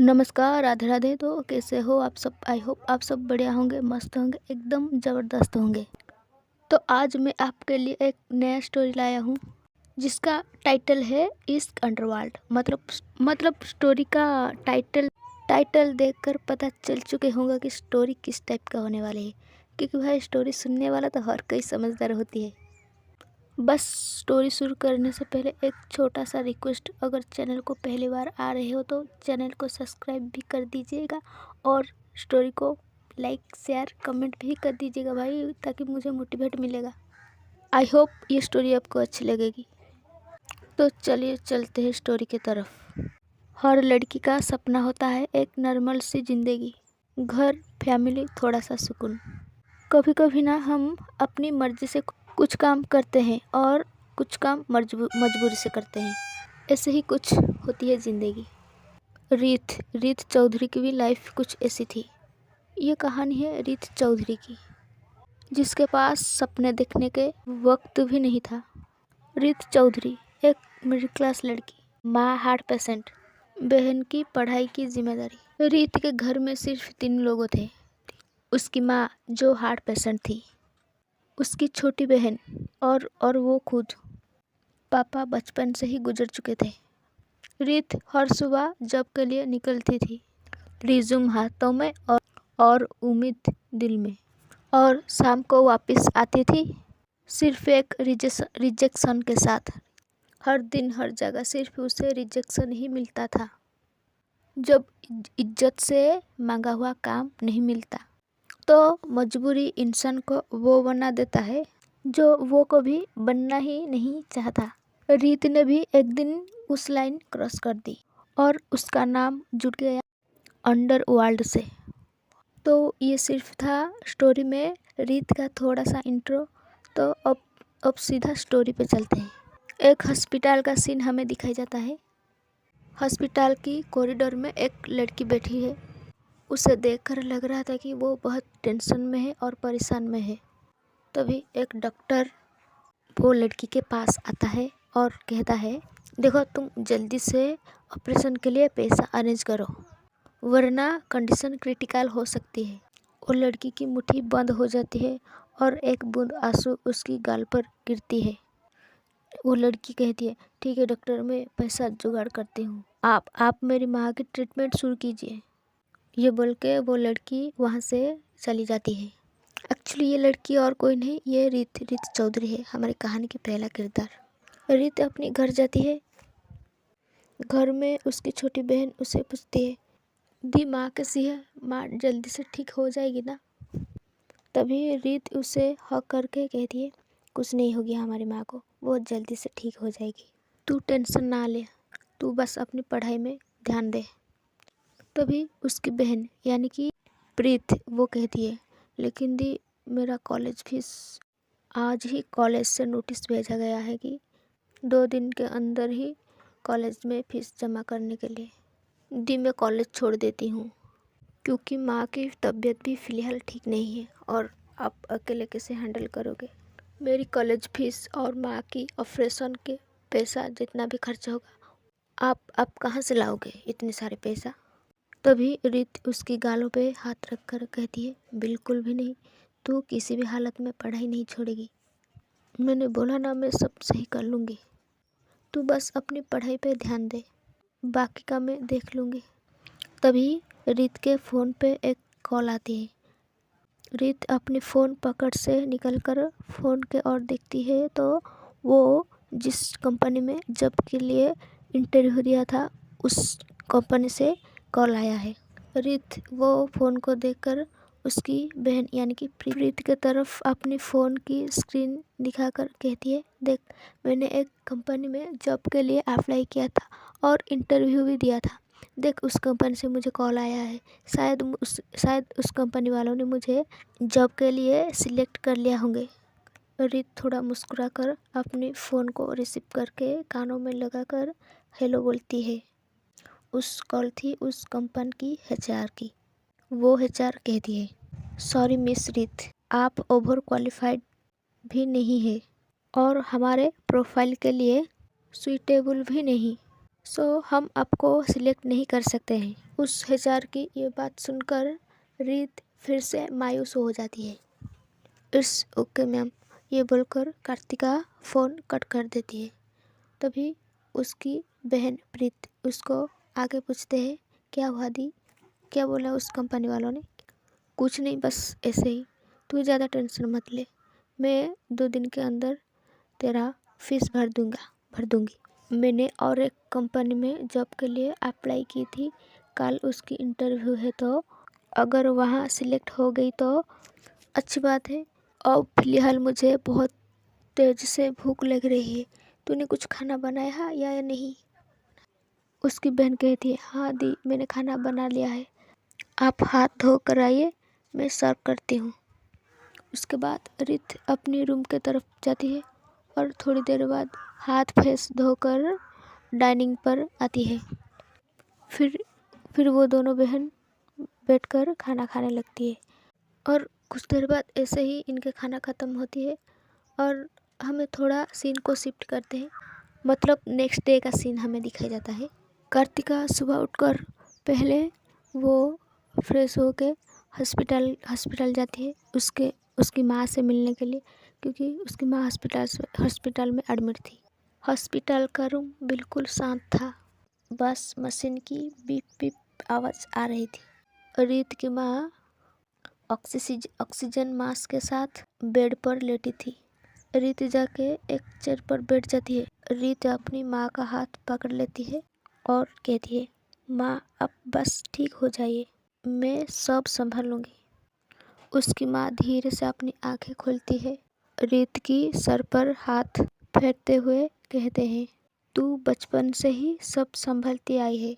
नमस्कार, राधे राधे। तो कैसे हो आप सब? आई होप आप सब बढ़िया होंगे, मस्त होंगे, एकदम ज़बरदस्त होंगे। तो आज मैं आपके लिए एक नया स्टोरी लाया हूँ जिसका टाइटल है इश्क अंडरवर्ल्ड। मतलब स्टोरी का टाइटल देखकर पता चल चुके होंगे कि स्टोरी किस टाइप का होने वाली है, क्योंकि भाई स्टोरी सुनने वाला तो हर कोई समझदार होती है। बस स्टोरी शुरू करने से पहले एक छोटा सा रिक्वेस्ट, अगर चैनल को पहली बार आ रहे हो तो चैनल को सब्सक्राइब भी कर दीजिएगा और स्टोरी को लाइक शेयर कमेंट भी कर दीजिएगा भाई, ताकि मुझे मोटिवेट मिलेगा। आई होप ये स्टोरी आपको अच्छी लगेगी। तो चलिए चलते हैं स्टोरी की तरफ। हर लड़की का सपना होता है एक नॉर्मल सी ज़िंदगी, घर, फैमिली, थोड़ा सा सुकून। कभी कभी ना हम अपनी मर्ज़ी से कुछ काम करते हैं और कुछ काम मजबूरी से करते हैं। ऐसे ही कुछ होती है ज़िंदगी। रीत चौधरी की भी लाइफ कुछ ऐसी थी। ये कहानी है रीत चौधरी की, जिसके पास सपने देखने के वक्त भी नहीं था। रीत चौधरी एक मिडिल क्लास लड़की, माँ हार्ट पेशेंट, बहन की पढ़ाई की जिम्मेदारी। रीत के घर में सिर्फ 3 लोग थे। उसकी माँ जो हार्ट पेशेंट थी, उसकी छोटी बहन और वो खुद। पापा बचपन से ही गुजर चुके थे। रीत हर सुबह जॉब के लिए निकलती थी, रिज्यूम हाथों में और उम्मीद दिल में, और शाम को वापस आती थी सिर्फ एक रिजेक्शन के साथ। हर दिन हर जगह सिर्फ उसे रिजेक्शन ही मिलता था। जब इज्जत से मांगा हुआ काम नहीं मिलता तो मजबूरी इंसान को वो बना देता है जो वो कभी बनना ही नहीं चाहता। रीत ने भी एक दिन उस लाइन क्रॉस कर दी और उसका नाम जुड़ गया अंडरवर्ल्ड से। तो ये सिर्फ था स्टोरी में रीत का थोड़ा सा इंट्रो। तो अब सीधा स्टोरी पे चलते हैं। एक हॉस्पिटल का सीन हमें दिखाई जाता है। हॉस्पिटल की कॉरिडोर में एक लड़की बैठी है। उसे देखकर लग रहा था कि वो बहुत टेंशन में है और परेशान में है। तभी एक डॉक्टर वो लड़की के पास आता है और कहता है, देखो तुम जल्दी से ऑपरेशन के लिए पैसा अरेंज करो, वरना कंडीशन क्रिटिकल हो सकती है। वो लड़की की मुट्ठी बंद हो जाती है और एक बूंद आंसू उसकी गाल पर गिरती है। वो लड़की कहती है, ठीक है डॉक्टर, मैं पैसा जुगाड़ करती हूँ, आप मेरी माँ की ट्रीटमेंट शुरू कीजिए। ये बोल के वो लड़की वहाँ से चली जाती है। एक्चुअली ये लड़की और कोई नहीं, ये रीत चौधरी है, हमारी कहानी की पहला किरदार। रीत अपने घर जाती है। घर में उसकी छोटी बहन उसे पूछती है, दी माँ कैसी है? माँ जल्दी से ठीक हो जाएगी ना? तभी रीत उसे हक करके कहती है, कुछ नहीं होगी हमारी माँ को, वो जल्दी से ठीक हो जाएगी, तू टेंशन ना ले, तू बस अपनी पढ़ाई में ध्यान दे। तभी उसकी बहन यानी कि प्रीत वो कहती है, लेकिन दी मेरा कॉलेज फीस, आज ही कॉलेज से नोटिस भेजा गया है कि 2 दिन के अंदर ही कॉलेज में फ़ीस जमा करने के लिए। दी मैं कॉलेज छोड़ देती हूँ, क्योंकि माँ की तबीयत भी फ़िलहाल ठीक नहीं है और आप अकेले कैसे हैंडल करोगे? मेरी कॉलेज फीस और माँ की ऑपरेशन के पैसा जितना भी खर्च होगा, आप कहाँ से लाओगे इतने सारे पैसा? तभी रीत उसकी गालों पे हाथ रखकर कहती है, बिल्कुल भी नहीं, तू किसी भी हालत में पढ़ाई नहीं छोड़ेगी। मैंने बोला ना, मैं सब सही कर लूँगी, तू बस अपनी पढ़ाई पे ध्यान दे, बाकी का मैं देख लूँगी। तभी रीत के फ़ोन पे एक कॉल आती है। रीत अपनी फ़ोन पकड़ से निकलकर फ़ोन के ओर देखती है तो वो जिस कंपनी में जॉब के लिए इंटरव्यू दिया था उस कंपनी से कॉल आया है। रीत वो फ़ोन को देखकर उसकी बहन यानी कि प्रीत की तरफ अपनी फ़ोन की स्क्रीन दिखाकर कहती है, देख मैंने एक कंपनी में जॉब के लिए अप्लाई किया था और इंटरव्यू भी दिया था, देख उस कंपनी से मुझे कॉल आया है, शायद उस कंपनी वालों ने मुझे जॉब के लिए सिलेक्ट कर लिया होंगे। रीत थोड़ा मुस्कुराकर अपने फ़ोन को रिसीव करके कानों में लगाकर हेलो बोलती है। उस कॉल थी उस कंपनी की एचआर की। वो एचआर कहती है, सॉरी मिस रीत, आप ओवर क्वालिफाइड भी नहीं है और हमारे प्रोफाइल के लिए सुइटेबल भी नहीं, सो हम आपको सिलेक्ट नहीं कर सकते हैं। उस एचआर की ये बात सुनकर रीत फिर से मायूस हो जाती है। इट्स ओके मैम, ये बोलकर कार्तिका फ़ोन कट कर देती है। तभी उसकी बहन प्रीत उसको आगे पूछते हैं, क्या हुआ दी, क्या बोला उस कंपनी वालों ने? कुछ नहीं, बस ऐसे ही, तू ज़्यादा टेंशन मत ले, मैं 2 दिन के अंदर तेरा फीस भर दूंगी। मैंने और एक कंपनी में जॉब के लिए अप्लाई की थी, कल उसकी इंटरव्यू है, तो अगर वहाँ सिलेक्ट हो गई तो अच्छी बात है। अब फिलहाल मुझे बहुत तेज़ से भूख लग रही है, तूने कुछ खाना बनाया है या नहीं? उसकी बहन कहती है, हाँ दी, मैंने खाना बना लिया है, आप हाथ धो कर आइए, मैं सर्व करती हूँ। उसके बाद रित अपनी रूम के तरफ जाती है और थोड़ी देर बाद हाथ फेस धोकर डाइनिंग पर आती है। फिर वो दोनों बहन बैठकर खाना खाने लगती है और कुछ देर बाद ऐसे ही इनके खाना ख़त्म होती है और हमें थोड़ा सीन को शिफ्ट करते हैं, मतलब नेक्स्ट डे का सीन हमें दिखाया जाता है। कार्तिका सुबह उठकर पहले वो फ्रेश होके हॉस्पिटल जाती है उसकी माँ से मिलने के लिए, क्योंकि उसकी माँ हॉस्पिटल में एडमिट थी। हॉस्पिटल का रूम बिल्कुल शांत था, बस मशीन की बीप बीप आवाज़ आ रही थी। रीत की माँ ऑक्सीजन मास्क के साथ बेड पर लेटी थी। रीत जाके एक चेयर पर बैठ जाती है। रीत अपनी माँ का हाथ पकड़ लेती है और कहती है, माँ आप बस ठीक हो जाइए, मैं सब संभाल लूँगी। उसकी माँ धीरे से अपनी आंखें खोलती है, रीत की सर पर हाथ फेरते हुए कहते हैं, तू बचपन से ही सब संभलती आई है,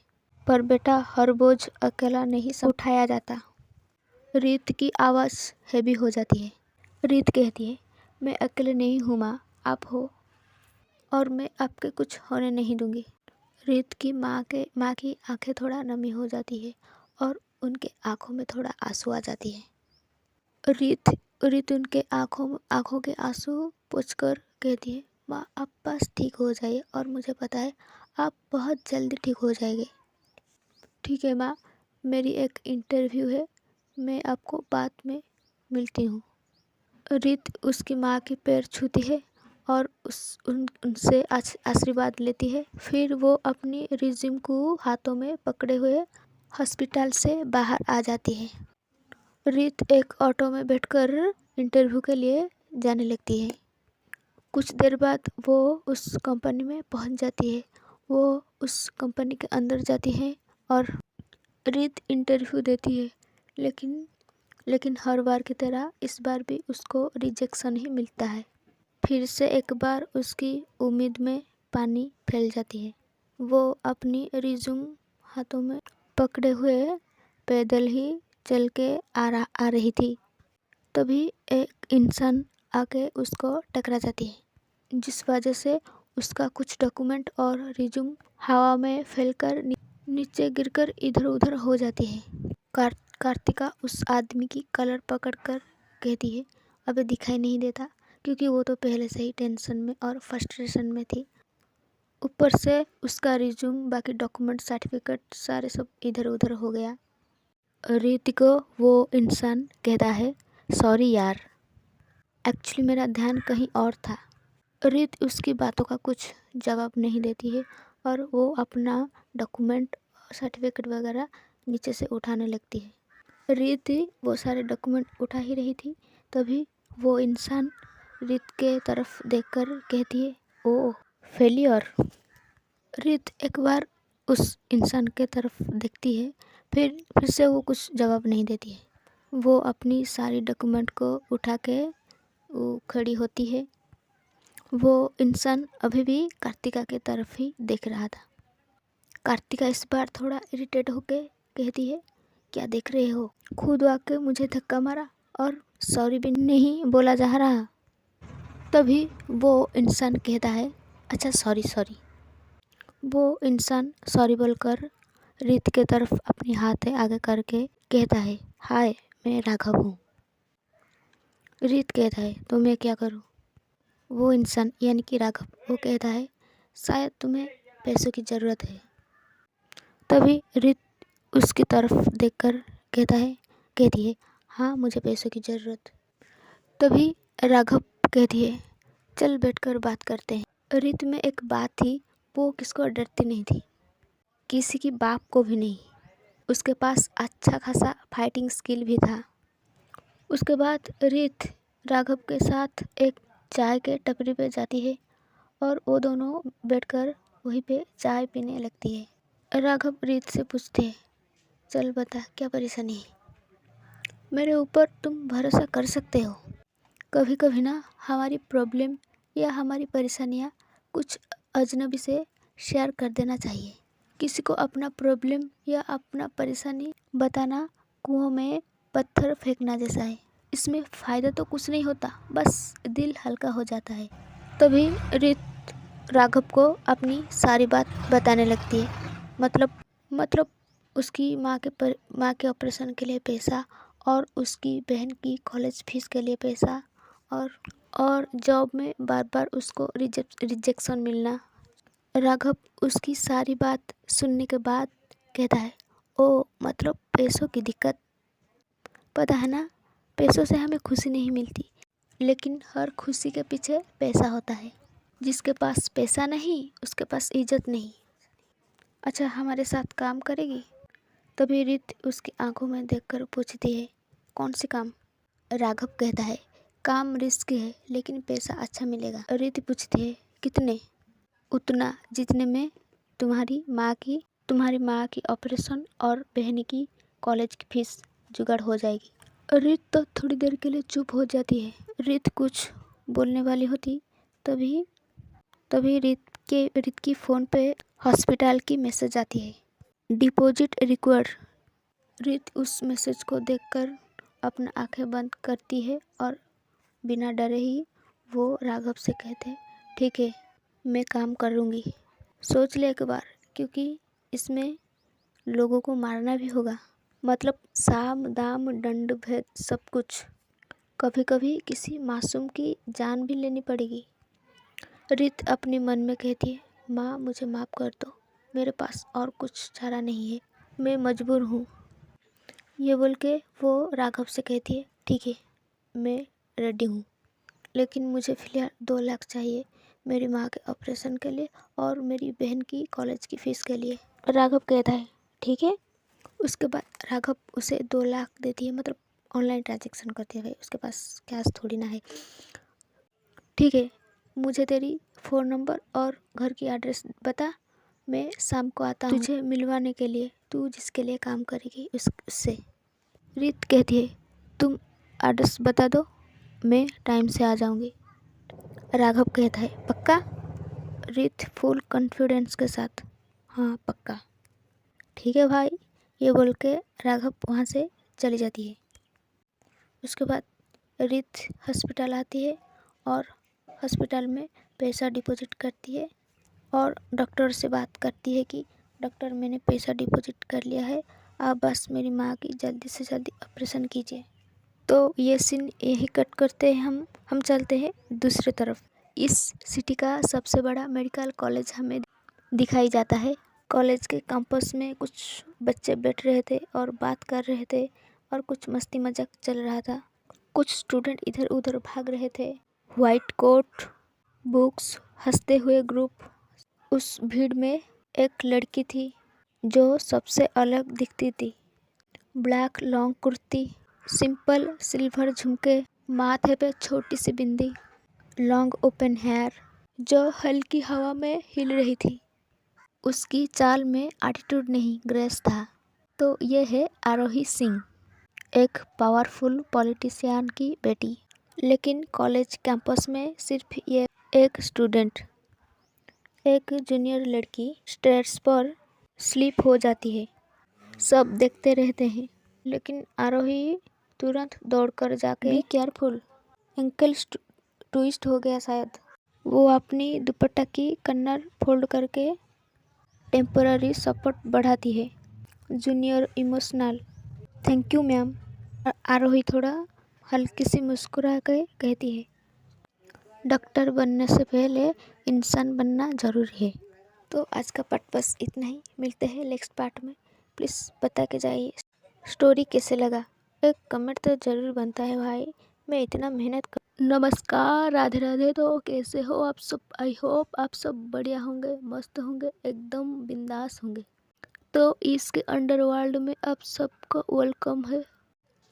पर बेटा हर बोझ अकेला नहीं उठाया जाता। रीत की आवाज़ हैवी हो जाती है। रीत कहती है, मैं अकेले नहीं हूँ माँ, आप हो और मैं आपके कुछ होने नहीं दूँगी। रीत की माँ की आंखें थोड़ा नमी हो जाती है और उनके आँखों में थोड़ा आंसू आ जाती है। रीत उनके आँखों के आंसू पोंछकर कहती है, माँ आप बस ठीक हो जाइए और मुझे पता है आप बहुत जल्दी ठीक हो जाएंगे। ठीक है माँ, मेरी एक इंटरव्यू है, मैं आपको बाद में मिलती हूँ। रीत उसकी माँ के पैर छूती है और उनसे आशीर्वाद लेती है। फिर वो अपनी रिज्यूम को हाथों में पकड़े हुए हॉस्पिटल से बाहर आ जाती है। रीत एक ऑटो में बैठकर इंटरव्यू के लिए जाने लगती है। कुछ देर बाद वो उस कंपनी में पहुंच जाती है। वो उस कंपनी के अंदर जाती है और रीत इंटरव्यू देती है, लेकिन हर बार की तरह इस बार भी उसको रिजेक्शन ही मिलता है। फिर से एक बार उसकी उम्मीद में पानी फैल जाती है। वो अपनी रिज्यूम हाथों में पकड़े हुए पैदल ही चल के आ रही थी। तभी एक इंसान आके उसको टकरा जाती है, जिस वजह से उसका कुछ डॉक्यूमेंट और रिज्यूम हवा में फैलकर नीचे गिरकर इधर उधर हो जाती है। कार्तिका उस आदमी की कलर पकड़कर कहती है, अबे दिखाई नहीं देता, क्योंकि वो तो पहले से ही टेंशन में और फ्रस्ट्रेशन में थी। ऊपर से उसका रिज्यूम, बाकी डॉक्यूमेंट, सर्टिफिकेट सारे सब इधर उधर हो गया। रीत को वो इंसान कहता है, सॉरी यार, एक्चुअली मेरा ध्यान कहीं और था। रीत उसकी बातों का कुछ जवाब नहीं देती है और वो अपना डॉक्यूमेंट, सर्टिफिकेट वगैरह नीचे से उठाने लगती है। रीत वो सारे डॉक्यूमेंट उठा ही रही थी, तभी वो इंसान रीत के तरफ देखकर कहती है, ओह फेलियर। रीत एक बार उस इंसान के तरफ देखती है, फिर से वो कुछ जवाब नहीं देती है। वो अपनी सारी डॉक्यूमेंट को उठा के वो खड़ी होती है। वो इंसान अभी भी कार्तिका की तरफ ही देख रहा था। कार्तिका इस बार थोड़ा इरिटेट होके कहती है, क्या देख रहे हो? खुद आके मुझे धक्का मारा और सॉरी भी नहीं बोला जा रहा। तभी वो इंसान कहता है, अच्छा सॉरी। वो इंसान सॉरी बोलकर रीत के तरफ अपनी हाथ आगे करके कहता है, हाय मैं राघव हूँ। रीत कहता है, तो मैं क्या करूँ? वो इंसान यानी कि राघव वो कहता है, शायद तुम्हें पैसों की ज़रूरत है। तभी रीत उसकी तरफ देखकर कहती है, हाँ मुझे पैसों की ज़रूरत। तभी राघव कहती है, चल बैठकर बात करते हैं। रीत में एक बात थी, वो किसको डरती नहीं थी, किसी की बाप को भी नहीं। उसके पास अच्छा खासा फाइटिंग स्किल भी था। उसके बाद रीत राघव के साथ एक चाय के टपरी पे जाती है और वो दोनों बैठकर वहीं पे चाय पीने लगती है। राघव रीत से पूछते हैं, चल बता क्या परेशानी है, मेरे ऊपर तुम भरोसा कर सकते हो। कभी कभी ना हमारी प्रॉब्लम या हमारी परेशानियाँ कुछ अजनबी से शेयर कर देना चाहिए। किसी को अपना प्रॉब्लम या अपना परेशानी बताना कुओं में पत्थर फेंकना जैसा है। इसमें फ़ायदा तो कुछ नहीं होता, बस दिल हल्का हो जाता है। तभी रीत राघव को अपनी सारी बात बताने लगती है। मतलब उसकी माँ के ऑपरेशन के लिए पैसा और उसकी बहन की कॉलेज फीस के लिए पैसा और जॉब में बार बार उसको रिजेक्शन मिलना। राघव उसकी सारी बात सुनने के बाद कहता है, ओ मतलब पैसों की दिक्कत। पता है ना, पैसों से हमें खुशी नहीं मिलती, लेकिन हर खुशी के पीछे पैसा होता है। जिसके पास पैसा नहीं उसके पास इज्जत नहीं। अच्छा हमारे साथ काम करेगी? तभी रीत उसकी आंखों में देखकर पूछती है, कौन सी काम? राघव कहता है, काम रिस्क है लेकिन पैसा अच्छा मिलेगा। रीत पूछती है, कितने? उतना जितने में तुम्हारी माँ की ऑपरेशन और बहन की कॉलेज की फीस जुगाड़ हो जाएगी। रीत तो थोड़ी देर के लिए चुप हो जाती है। रीत कुछ बोलने वाली होती तभी रीत की फ़ोन पे हॉस्पिटल की मैसेज आती है, डिपॉजिट रिक्वायर्ड। रीत उस मैसेज को देखकर अपना आंखें बंद करती है और बिना डरे ही वो राघव से कहते हैं, ठीक है मैं काम करूँगी, सोच ले एक बार, क्योंकि इसमें लोगों को मारना भी होगा। मतलब साम दाम दंड भेद सब कुछ। कभी कभी किसी मासूम की जान भी लेनी पड़ेगी। रीत अपने मन में कहती है, माँ मुझे माफ़ कर दो, मेरे पास और कुछ चारा नहीं है, मैं मजबूर हूँ। ये बोल के वो राघव से कहती है, ठीक है मैं रेडी हूँ, लेकिन मुझे फिलहाल 2 लाख चाहिए मेरी माँ के ऑपरेशन के लिए और मेरी बहन की कॉलेज की फ़ीस के लिए। राघव कहता है, ठीक है। उसके बाद राघव उसे 2 लाख देती है, मतलब ऑनलाइन ट्रांजेक्शन करती है, भाई उसके पास कैश थोड़ी ना है। ठीक है, मुझे तेरी फ़ोन नंबर और घर की एड्रेस बता, मैं शाम को आता हूँ तुझे मिलवाने के लिए, तू जिसके लिए काम करेगी उससे। रीत कहती है, तुम एड्रेस बता दो, मैं टाइम से आ जाऊँगी। राघव कहता है, पक्का? रीत फुल कॉन्फिडेंस के साथ, हाँ पक्का। ठीक है भाई, ये बोल के राघव वहाँ से चली जाती है। उसके बाद रीत हॉस्पिटल आती है और हॉस्पिटल में पैसा डिपॉजिट करती है और डॉक्टर से बात करती है कि डॉक्टर मैंने पैसा डिपॉजिट कर लिया है, आप बस मेरी माँ की जल्दी से जल्दी ऑपरेशन कीजिए। तो ये सीन यही कट करते हैं हम चलते हैं दूसरी तरफ। इस सिटी का सबसे बड़ा मेडिकल कॉलेज हमें दिखाई जाता है। कॉलेज के कैंपस में कुछ बच्चे बैठ रहे थे और बात कर रहे थे और कुछ मस्ती मजाक चल रहा था। कुछ स्टूडेंट इधर उधर भाग रहे थे। वाइट कोट, बुक्स, हंसते हुए ग्रुप। उस भीड़ में एक लड़की थी जो सबसे अलग दिखती थी। Black long kurti, simple silver झुमके, माथे पे छोटी सी बिंदी, लॉन्ग ओपन हेयर जो हल्की हवा में हिल रही थी। उसकी चाल में एटीट्यूड नहीं, ग्रेस था। तो ये है आरोही सिंह, एक पावरफुल पॉलिटिशियन की बेटी। लेकिन कॉलेज कैंपस में सिर्फ ये एक स्टूडेंट, एक जूनियर लड़की स्टेयर्स पर स्लिप हो जाती है। सब देखते रहते हैं, लेकिन आरोही तुरंत दौड़कर जाके, बी केयरफुल, एंकल ट्विस्ट हो गया शायद। वो अपनी दुपट्टा की कन्नर फोल्ड करके टेम्पररी सपोर्ट बढ़ाती है। Junior emotional, thank you ma'am. Aarohi थोड़ा हल्की सी मुस्कुरा के कहती है, डॉक्टर बनने से पहले इंसान बनना ज़रूरी है। तो आज का पार्ट बस इतना ही, मिलते हैं नेक्स्ट पार्ट में। प्लीज़ बता के जाइए स्टोरी कैसे लगा। एक कमेंट तो ज़रूर बनता है भाई, मैं इतना मेहनत कर। नमस्कार, राधे राधे। तो कैसे हो आप सब? आई होप आप सब बढ़िया होंगे, मस्त होंगे, एकदम बिंदास होंगे। तो इसके अंडरवर्ल्ड में आप सबको वेलकम है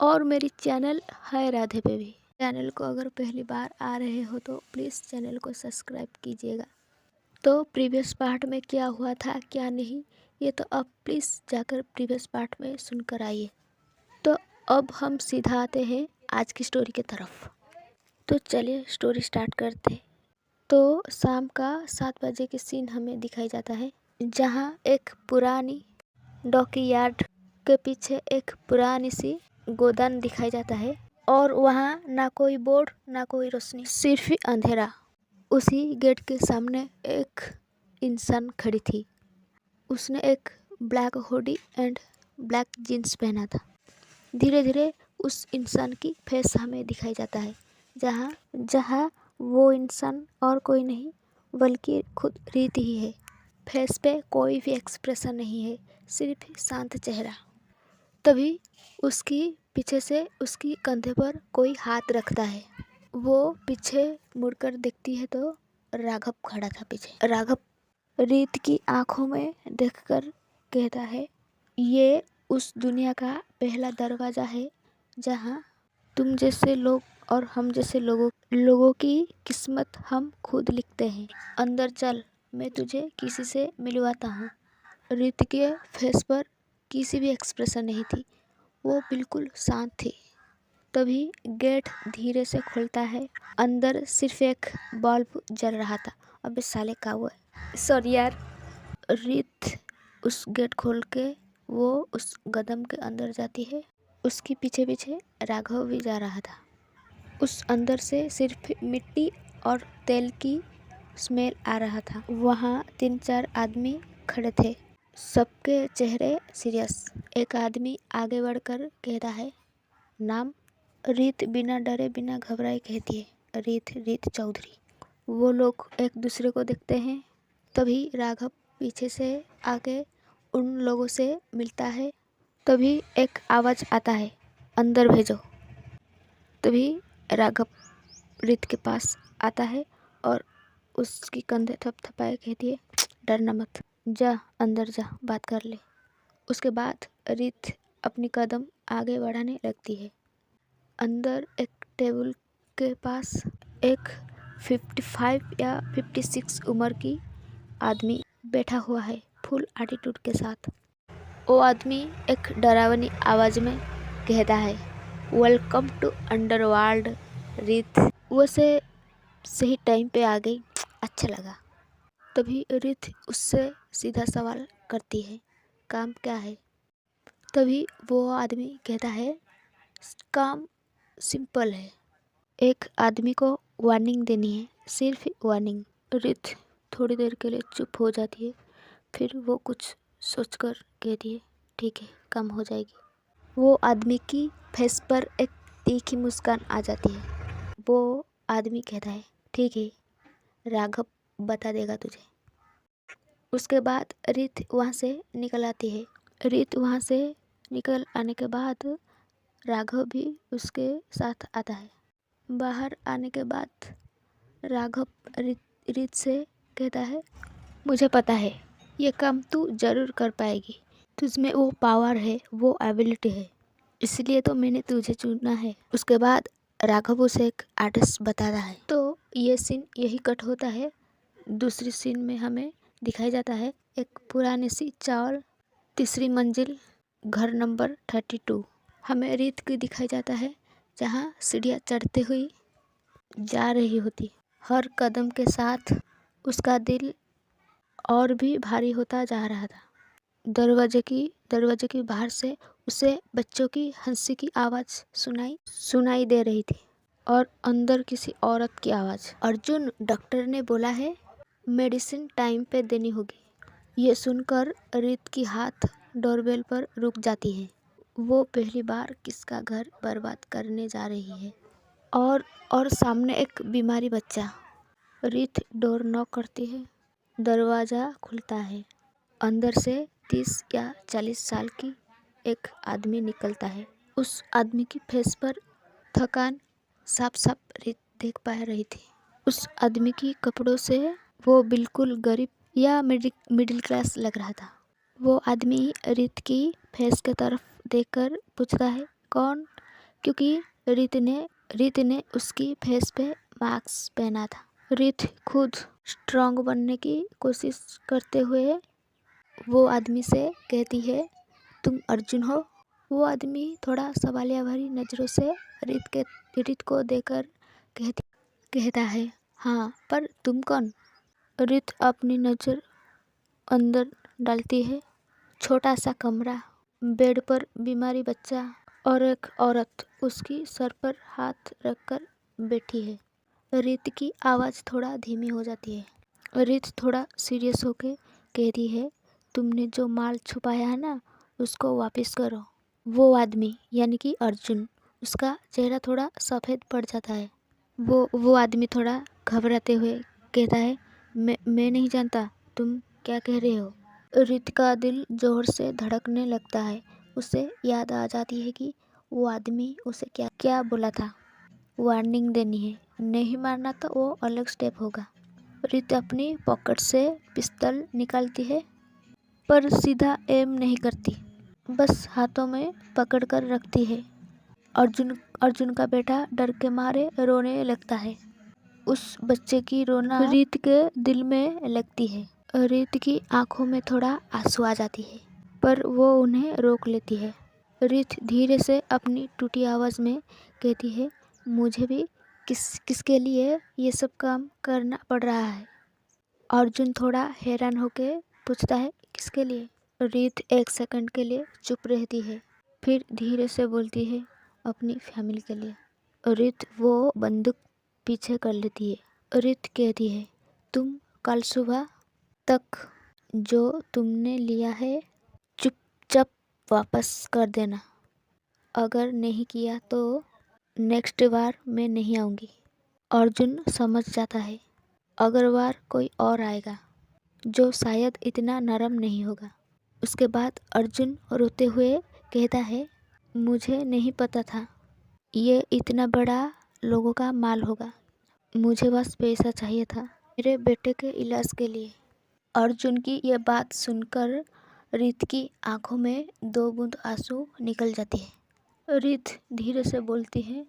और मेरी चैनल है राधे पे भी। चैनल को अगर पहली बार आ रहे हो तो प्लीज़ चैनल को सब्सक्राइब कीजिएगा। तो प्रीवियस पार्ट में क्या हुआ था क्या नहीं, ये तो आप प्लीज़ जाकर प्रीवियस पार्ट में सुनकर आइए। तो अब हम सीधा आते हैं आज की स्टोरी की तरफ। तो चलिए स्टोरी स्टार्ट करते हैं। तो शाम का 7 बजे के सीन हमें दिखाई जाता है, जहाँ एक पुरानी डॉकी यार्ड के पीछे एक पुरानी सी गोदान दिखाई जाता है और वहाँ ना कोई बोर्ड ना कोई रोशनी, सिर्फ ही अंधेरा। उसी गेट के सामने एक इंसान खड़ी थी। उसने एक black hoodie and black jeans पहना था। धीरे धीरे उस इंसान की फेस हमें दिखाई जाता है, जहाँ वो इंसान और कोई नहीं बल्कि खुद रीत ही है। फेस पे कोई भी एक्सप्रेशन नहीं है, सिर्फ शांत चेहरा। तभी उसकी पीछे से उसकी कंधे पर कोई हाथ रखता है। वो पीछे मुड़कर देखती है तो राघव खड़ा था पीछे। राघव रीत की आंखों में देखकर कहता है, ये उस दुनिया का पहला दरवाज़ा है जहाँ तुम जैसे लोग और हम जैसे लोगों की किस्मत हम खुद लिखते हैं। अंदर चल, मैं तुझे किसी से मिलवाता हूँ। रीत के फेस पर किसी भी एक्सप्रेशन नहीं थी, वो बिल्कुल शांत थी। तभी गेट धीरे से खुलता है। अंदर सिर्फ एक बल्ब जल रहा था। अबे साले का हुआ है, सॉरी यार। रीत उस गेट खोल के वो उस कदम के अंदर जाती है। उसके पीछे पीछे राघव भी जा रहा था। उस अंदर से सिर्फ मिट्टी और तेल की स्मेल आ रहा था। वहाँ 3-4 आदमी खड़े थे, सबके चेहरे सीरियस। एक आदमी आगे बढ़कर कहता है, नाम? रीत बिना डरे बिना घबराए कहती है, रीत चौधरी। वो लोग एक दूसरे को देखते हैं। तभी राघव पीछे से आके उन लोगों से मिलता है। तभी एक आवाज़ आता है, अंदर भेजो। तभी राघव रीत के पास आता है और उसकी कंधे थपथपाए कहती है, डरना मत, जा अंदर जा, बात कर ले। उसके बाद रीत अपनी कदम आगे बढ़ाने लगती है। अंदर एक टेबल के पास एक 55 या 56 उम्र की आदमी बैठा हुआ है, फुल एटीट्यूड के साथ। वो आदमी एक डरावनी आवाज़ में कहता है, वेलकम टू अंडरवर्ल्ड रीत। वो से सही टाइम पे आ गई, अच्छा लगा। तभी रीत उससे सीधा सवाल करती है, काम क्या है? तभी वो आदमी कहता है, काम सिंपल है, एक आदमी को वार्निंग देनी है, सिर्फ वार्निंग। रीत थोड़ी देर के लिए चुप हो जाती है, फिर वो कुछ सोचकर कहती है, ठीक है, काम हो जाएगी। वो आदमी की फेस पर एक तीखी मुस्कान आ जाती है। वो आदमी कहता है, ठीक है, राघव बता देगा तुझे। उसके बाद रीत वहाँ से निकल आती है। रीत वहाँ से निकल आने के बाद राघव भी उसके साथ आता है। बाहर आने के बाद राघव रीत से कहता है, मुझे पता है ये काम तू ज़रूर कर पाएगी, तुझमें वो पावर है, वो एबिलिटी है, इसलिए तो मैंने तुझे चुना है। उसके बाद राघव उसे एक एड्रेस बताता है। तो ये सीन यही कट होता है। दूसरी सीन में हमें दिखाया जाता है एक पुरानी सी चावल 3री मंजिल, घर नंबर 32। हमें रीत की दिखाया जाता है, जहाँ सीढ़ियाँ चढ़ते हुई जा रही होती। हर कदम के साथ उसका दिल और भी भारी होता जा रहा था। दरवाजे की बाहर से उसे बच्चों की हंसी की आवाज़ सुनाई दे रही थी और अंदर किसी औरत की आवाज़। अर्जुन, डॉक्टर ने बोला है मेडिसिन टाइम पे देनी होगी। ये सुनकर रीत की हाथ डोरबेल पर रुक जाती है। वो पहली बार किसका घर बर्बाद करने जा रही है और सामने एक बीमारी बच्चा। रीत डोर नॉक करती है, दरवाज़ा खुलता है। अंदर से 30 या 40 साल की एक आदमी निकलता है। उस आदमी की फेस पर थकान साफ साफ रीत देख पा रही थी। उस आदमी की कपड़ों से वो बिल्कुल गरीब या मिडिल क्लास लग रहा था। वो आदमी रीत की फेस की तरफ देखकर पूछता है, कौन? क्योंकि रीत ने उसकी फेस पे मास्क पहना था। रीत खुद स्ट्रांग बनने की कोशिश करते हुए वो आदमी से कहती है, तुम अर्जुन हो? वो आदमी थोड़ा सवालिया भरी नज़रों से रीत को देखकर कहता है, हाँ, पर तुम कौन? रीत अपनी नज़र अंदर डालती है। छोटा सा कमरा, बेड पर बीमारी बच्चा और एक औरत उसकी सर पर हाथ रखकर बैठी है। रीत की आवाज़ थोड़ा धीमी हो जाती है। रीत थोड़ा सीरियस होके कहती है, तुमने जो माल छुपाया है ना, उसको वापस करो। वो आदमी यानी कि अर्जुन, उसका चेहरा थोड़ा सफ़ेद पड़ जाता है। वो आदमी थोड़ा घबराते हुए कहता है, मैं नहीं जानता, तुम क्या कह रहे हो? रीत का दिल जोर से धड़कने लगता है। उसे याद आ जाती है कि वो आदमी उसे क्या बोला था। वार्निंग देनी है, नहीं मारना तो वो अलग स्टेप होगा। रीत अपनी पॉकेट से पिस्तौल निकालती है, पर सीधा एम नहीं करती, बस हाथों में पकड़ कर रखती है। अर्जुन का बेटा डर के मारे रोने लगता है। उस बच्चे की रोना रीत के दिल में लगती है। रीत की आंखों में थोड़ा आंसू आ जाती है, पर वो उन्हें रोक लेती है। रीत धीरे से अपनी टूटी आवाज़ में कहती है, मुझे भी किसके लिए ये सब काम करना पड़ रहा है? अर्जुन थोड़ा हैरान होकर पूछता है, किसके लिए? रीत एक सेकंड के लिए चुप रहती है, फिर धीरे से बोलती है, अपनी फैमिली के लिए। रीत वो बंदूक पीछे कर लेती है। रीत कहती है, तुम कल सुबह तक जो तुमने लिया है चुपचाप वापस कर देना। अगर नहीं किया तो नेक्स्ट बार मैं नहीं आऊँगी। अर्जुन समझ जाता है, अगली बार कोई और आएगा जो शायद इतना नरम नहीं होगा। उसके बाद अर्जुन रोते हुए कहता है, मुझे नहीं पता था ये इतना बड़ा लोगों का माल होगा। मुझे बस पैसा चाहिए था मेरे बेटे के इलाज के लिए। अर्जुन की यह बात सुनकर रीत की आंखों में 2 बूंद आंसू निकल जाती है। रीत धीरे से बोलती है,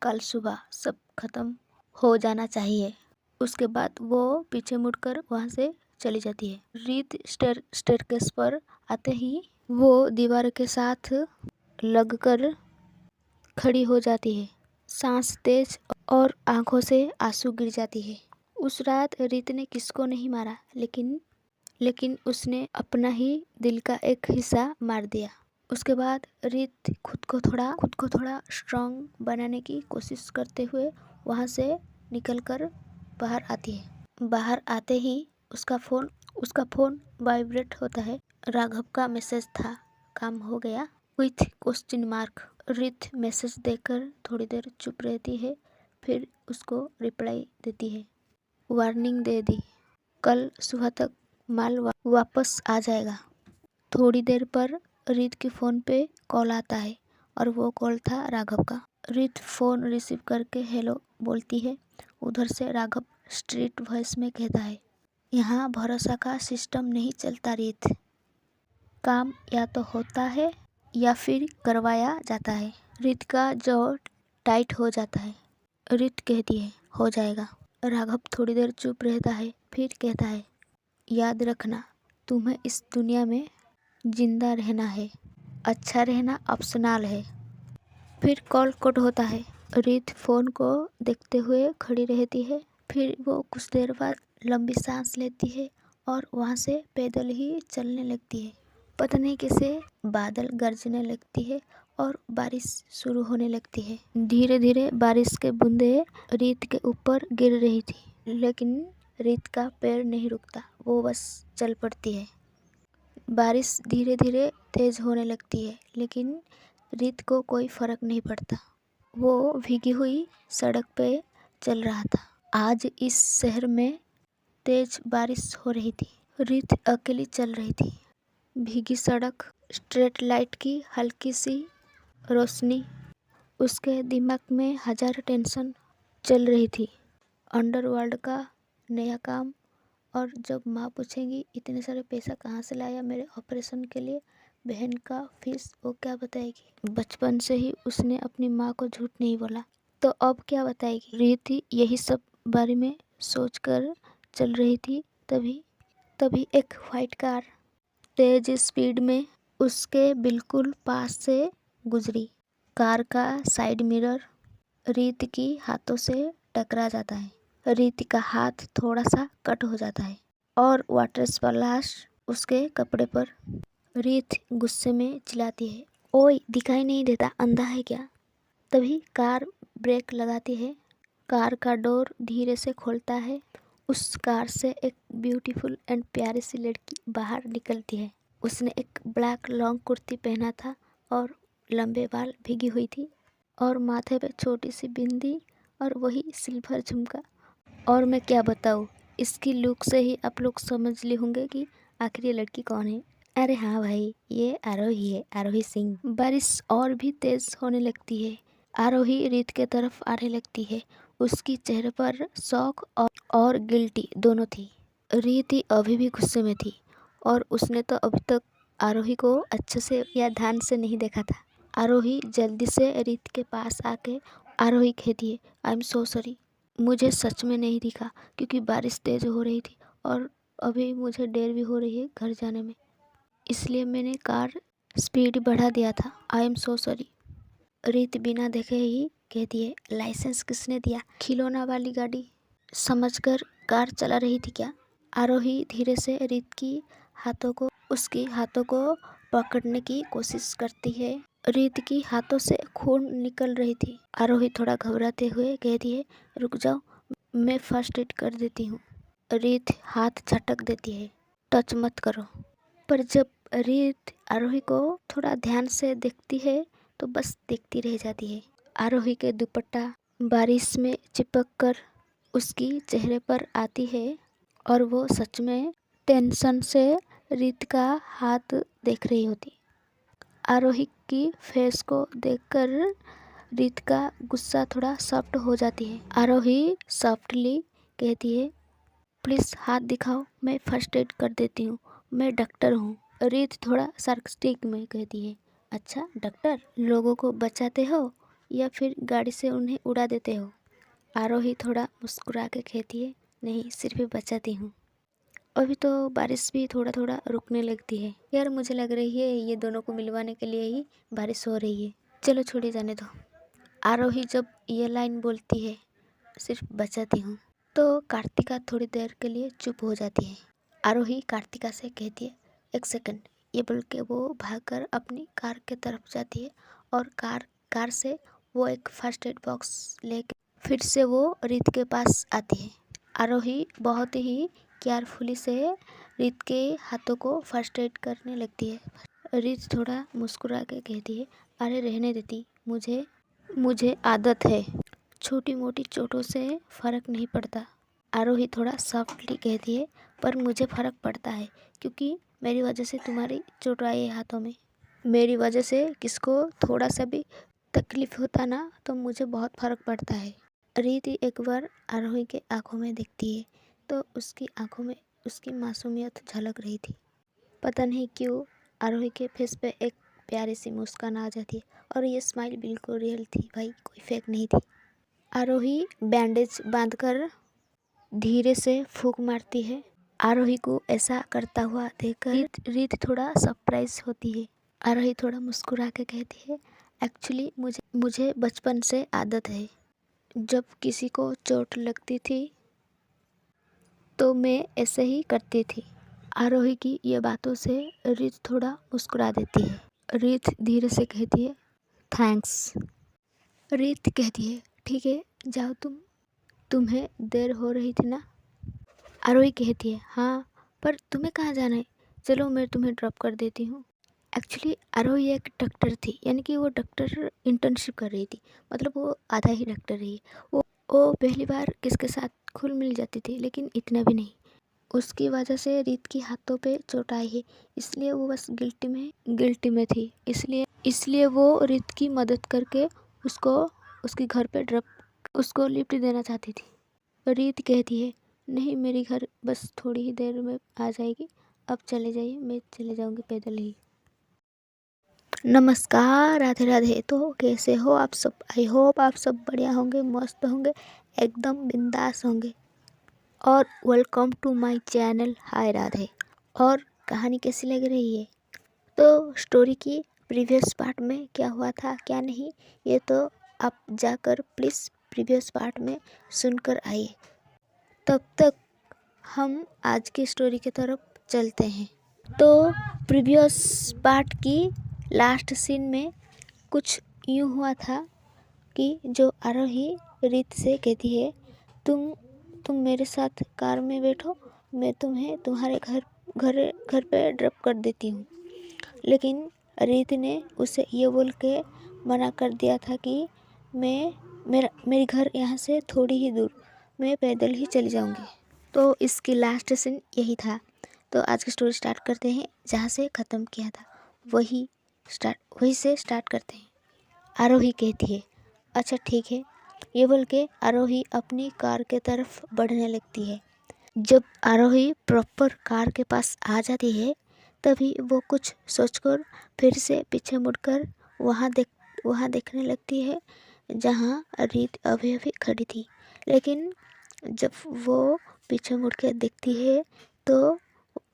कल सुबह सब खत्म हो जाना चाहिए। उसके बाद वो पीछे मुड़कर वहाँ से चली जाती है। रीत स्टेयरकेस पर आते ही वो दीवार के साथ लगकर खड़ी हो जाती है। सांस तेज और आंखों से आंसू गिर जाती है। उस रात रीत ने किसको नहीं मारा, लेकिन उसने अपना ही दिल का एक हिस्सा मार दिया। उसके बाद रीत खुद को थोड़ा स्ट्रांग बनाने की कोशिश करते हुए वहाँ से निकलकर बाहर आती है। बाहर आते ही उसका फ़ोन वाइब्रेट होता है। राघव का मैसेज था, काम हो गया विथ क्वेश्चन मार्क। रीत मैसेज देखकर थोड़ी देर चुप रहती है, फिर उसको रिप्लाई देती है, वार्निंग दे दी, कल सुबह तक माल वापस आ जाएगा। थोड़ी देर पर रीत के फ़ोन पे कॉल आता है और वो कॉल था राघव का। रीत फ़ोन रिसीव करके हेलो बोलती है। उधर से राघव स्ट्रीट वॉइस में कहता है, यहाँ भरोसा का सिस्टम नहीं चलता रीत, काम या तो होता है या फिर करवाया जाता है। रीत का जो टाइट हो जाता है। रीत कहती है, हो जाएगा। राघव थोड़ी देर चुप रहता है, फिर कहता है, याद रखना, तुम्हें इस दुनिया में जिंदा रहना है, अच्छा रहना ऑप्शनल है। फिर कॉल कट होता है। रीत फ़ोन को देखते हुए खड़ी रहती है, फिर वो कुछ देर बाद लंबी सांस लेती है और वहाँ से पैदल ही चलने लगती है। पता नहीं कैसे बादल गरजने लगती है और बारिश शुरू होने लगती है। धीरे धीरे बारिश के बूंदे रीत के ऊपर गिर रही थी, लेकिन रीत का पैर नहीं रुकता, वो बस चल पड़ती है। बारिश धीरे धीरे तेज होने लगती है, लेकिन रीत को कोई फर्क नहीं पड़ता। वो भीगी हुई सड़क पे चल रहा था। आज इस शहर में तेज बारिश हो रही थी। रीत अकेली चल रही थी। भीगी सड़क, स्ट्रीट लाइट की हल्की सी रोशनी। उसके दिमाग में हजारों टेंशन चल रही थी। अंडरवर्ल्ड का नया काम, और जब माँ पूछेंगी इतने सारे पैसा कहाँ से लाया मेरे ऑपरेशन के लिए, बहन का फीस, वो क्या बताएगी। बचपन से ही उसने अपनी माँ को झूठ नहीं बोला, तो अब क्या बताएगी। रीति यही सब बारे में सोचकर चल रही थी। तभी एक वाइट कार तेज स्पीड में उसके बिल्कुल पास से गुजरी। कार का साइड मिरर रीत की हाथों से टकरा जाता है। रीत का हाथ थोड़ा सा कट हो जाता है और वाटर स्प्लैश उसके कपड़े पर। रीत गुस्से में चिल्लाती है, ओए दिखाई नहीं देता, अंधा है क्या। तभी कार ब्रेक लगाती है। कार का डोर धीरे से खोलता है। उस कार से एक ब्यूटीफुल एंड प्यारी सी लड़की बाहर निकलती है। उसने एक ब्लैक लॉन्ग कुर्ती पहना था और लंबे बाल भीगी हुई थी, और माथे पे छोटी सी बिंदी और वही सिल्वर झुमका। और मैं क्या बताऊँ, इसकी लुक से ही आप लोग समझ लिए होंगे कि आखिर ये लड़की कौन है। अरे हाँ भाई, ये आरोही है, आरोही सिंह। बारिश और भी तेज होने लगती है। आरोही रीत के तरफ आने लगती है। उसकी चेहरे पर शौक और गिल्टी दोनों थी। रीत ही अभी भी गुस्से में थी, और उसने तो अभी तक आरोही को अच्छे से या ध्यान से नहीं देखा था। आरोही जल्दी से रीत के पास आके आरोही कहती है, आई एम सो सॉरी, मुझे सच में नहीं दिखा क्योंकि बारिश तेज हो रही थी और अभी मुझे देर भी हो रही है घर जाने में, इसलिए मैंने कार स्पीड बढ़ा दिया था। I am so sorry. रीत बिना देखे ही कहती है, लाइसेंस किसने दिया, खिलौना वाली गाड़ी समझकर कार चला रही थी क्या। आरोही धीरे से रीत की उसकी हाथों को पकड़ने की कोशिश करती है। रीत की हाथों से खून निकल रही थी। आरोही थोड़ा घबराते हुए कहती है, रुक जाओ, मैं फर्स्ट एड कर देती हूँ। रीत हाथ झटक देती है, टच मत करो। पर जब रीत आरोही को थोड़ा ध्यान से देखती है तो बस देखती रह जाती है। आरोही के दुपट्टा बारिश में चिपक कर उसकी चेहरे पर आती है, और वो सच में टेंशन से रीत का हाथ देख रही होती। आरोही की फेस को देखकर रीत का गुस्सा थोड़ा सॉफ्ट हो जाती है। आरोही सॉफ्टली कहती है, प्लीज़ हाथ दिखाओ, मैं फर्स्ट एड कर देती हूँ, मैं डॉक्टर हूँ। रीत थोड़ा सार्कास्टिक में कहती है, अच्छा डॉक्टर, लोगों को बचाते हो या फिर गाड़ी से उन्हें उड़ा देते हो। आरोही थोड़ा मुस्कुरा के कहती है, नहीं, सिर्फ बचाती हूँ। अभी तो बारिश भी थोड़ा थोड़ा रुकने लगती है। यार मुझे लग रही है ये दोनों को मिलवाने के लिए ही बारिश हो रही है। चलो छोड़िए, जाने दो। आरोही जब ये लाइन बोलती है, सिर्फ बचाती हूँ, तो कार्तिका थोड़ी देर के लिए चुप हो जाती है। आरोही कार्तिका से कहती है, एक सेकंड, ये बोल के वो भागकर अपनी कार के तरफ जाती है, और कार से वो एक फर्स्ट एड बॉक्स लेके फिर से वो रीत के पास आती है। आरोही बहुत ही केयरफुली से रीत के हाथों को फर्स्ट एड करने लगती है। रीत थोड़ा मुस्कुरा के कहती है, अरे रहने देती, मुझे आदत है, छोटी मोटी चोटों से फ़र्क नहीं पड़ता। आरोही थोड़ा सॉफ्टली कहती है, पर मुझे फ़र्क पड़ता है क्योंकि मेरी वजह से तुम्हारी चोट आई है हाथों में। मेरी वजह से किसको थोड़ा सा भी तकलीफ़ होता ना तो मुझे बहुत फ़र्क पड़ता है। रीति एक बार आरोही के आंखों में देखती है तो उसकी आंखों में उसकी मासूमियत झलक रही थी। पता नहीं क्यों आरोही के फेस पे एक प्यारी सी मुस्कान आ जाती है, और ये स्माइल बिल्कुल रियल थी भाई, कोई फेक नहीं थी। आरोही बैंडेज बांधकर धीरे से फूंक मारती है। आरोही को ऐसा करता हुआ देखकर रीत थोड़ा सरप्राइज होती है। आरोही थोड़ा मुस्कुरा के कहती है, एक्चुअली मुझे बचपन से आदत है, जब किसी को चोट लगती थी तो मैं ऐसे ही करती थी। आरोही की ये बातों से रीत थोड़ा मुस्कुरा देती है। रीत धीरे से कहती है, थैंक्स। रीत कहती है, ठीक है जाओ, तुम्हें देर हो रही थी ना। आरोही कहती है, हाँ, पर तुम्हें कहाँ जाना है, चलो मैं तुम्हें ड्रॉप कर देती हूँ। एक्चुअली आरोही एक डॉक्टर थी, यानी कि वो डॉक्टर इंटर्नशिप कर रही थी, मतलब वो आधा ही डॉक्टर रही। वो पहली बार किसके साथ खुल मिल जाती थी, लेकिन इतना भी नहीं। उसकी वजह से रीत की हाथों पे चोट आई है, इसलिए वो बस गिल्टी में थी। इसलिए वो रीत की मदद करके उसको उसके घर पे उसको लिफ्ट देना चाहती थी। रीत कहती है, नहीं मेरी घर बस थोड़ी ही देर में आ जाएगी, अब चले जाइए, मैं चले जाऊंगी पैदल ही। नमस्कार, राधे राधे। तो कैसे हो आप सब? आई होप आप सब बढ़िया होंगे, मस्त होंगे, एकदम बिंदास होंगे। और welcome to my channel hi Radhe. और कहानी कैसी लग रही है? तो स्टोरी की प्रीवियस पार्ट में क्या हुआ था क्या नहीं, ये तो आप जाकर प्लीज़ प्रीवियस पार्ट में सुनकर आइए। तब तक हम आज की स्टोरी की तरफ चलते हैं। तो प्रीवियस पार्ट की लास्ट सीन में कुछ यूँ हुआ था कि जो आरोही रीत से कहती है, तुम मेरे साथ कार में बैठो, मैं तुम्हें तुम्हारे घर पे ड्रॉप कर देती हूँ। लेकिन रीत ने उसे ये बोल के मना कर दिया था कि मेरी घर यहाँ से थोड़ी ही दूर, मैं पैदल ही चली जाऊँगी। तो इसकी लास्ट सीन यही था। तो आज की स्टोरी स्टार्ट करते हैं जहाँ से ख़त्म किया था, वही से स्टार्ट करते हैं। आरोही कहती है, अच्छा ठीक है, ये बोल के आरोही अपनी कार के तरफ बढ़ने लगती है। जब आरोही प्रॉपर कार के पास आ जाती है, तभी वो कुछ सोचकर फिर से पीछे मुड़कर वहाँ देखने लगती है जहाँ रीत अभी खड़ी थी। लेकिन जब वो पीछे मुड़ के देखती है तो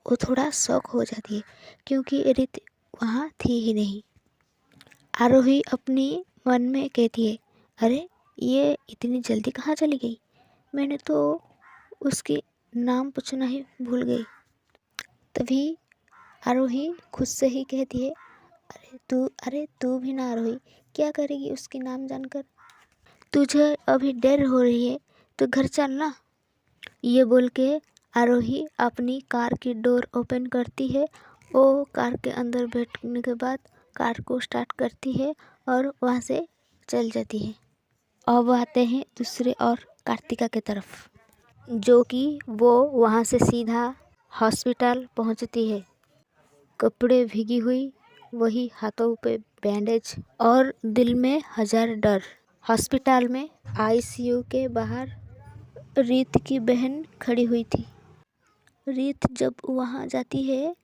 वो थोड़ा शॉक हो जाती है, क्योंकि रीत वहाँ थी ही नहीं। आरोही अपनी मन में कहती है, अरे ये इतनी जल्दी कहाँ चली गई? मैंने तो उसकी नाम पूछना ही भूल गई। तभी आरोही खुद से ही कहती है, अरे तू भी ना आरोही, क्या करेगी उसकी नाम जानकर? तुझे अभी डर हो रही है तो घर चलना। ये बोल के आरोही अपनी कार की डोर ओपन करती है। वो कार के अंदर बैठने के बाद कार को स्टार्ट करती है और वहाँ से चल जाती है। अब आते हैं दूसरे और कार्तिका की तरफ, जो कि वो वहाँ से सीधा हॉस्पिटल पहुँचती है। कपड़े भीगी हुई, वही हाथों पे बैंडेज और दिल में हजार डर। हॉस्पिटल में आईसीयू के बाहर रीत की बहन खड़ी हुई थी। रीत जब वहाँ जाती है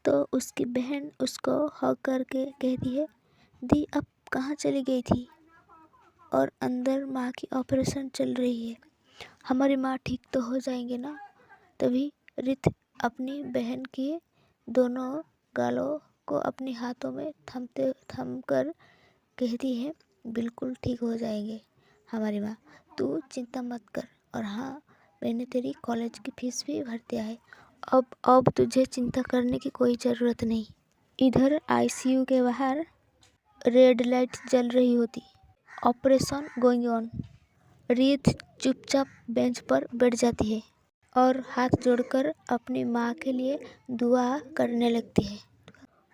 तो उसकी बहन उसको हग करके कहती है, दी अब कहाँ चली गई थी? और अंदर माँ की ऑपरेशन चल रही है, हमारी माँ ठीक तो हो जाएंगे ना? तभी रीत अपनी बहन की दोनों गालों को अपने हाथों में थम कर कहती है, बिल्कुल ठीक हो जाएंगे हमारी माँ, तू चिंता मत कर। और हाँ, मैंने तेरी कॉलेज की फीस भी भर दिया है, अब तुझे चिंता करने की कोई ज़रूरत नहीं। इधर आईसीयू के बाहर रेड लाइट जल रही होती, ऑपरेशन गोइंग ऑन। रीत चुपचाप बेंच पर बैठ जाती है और हाथ जोड़कर अपनी माँ के लिए दुआ करने लगती है।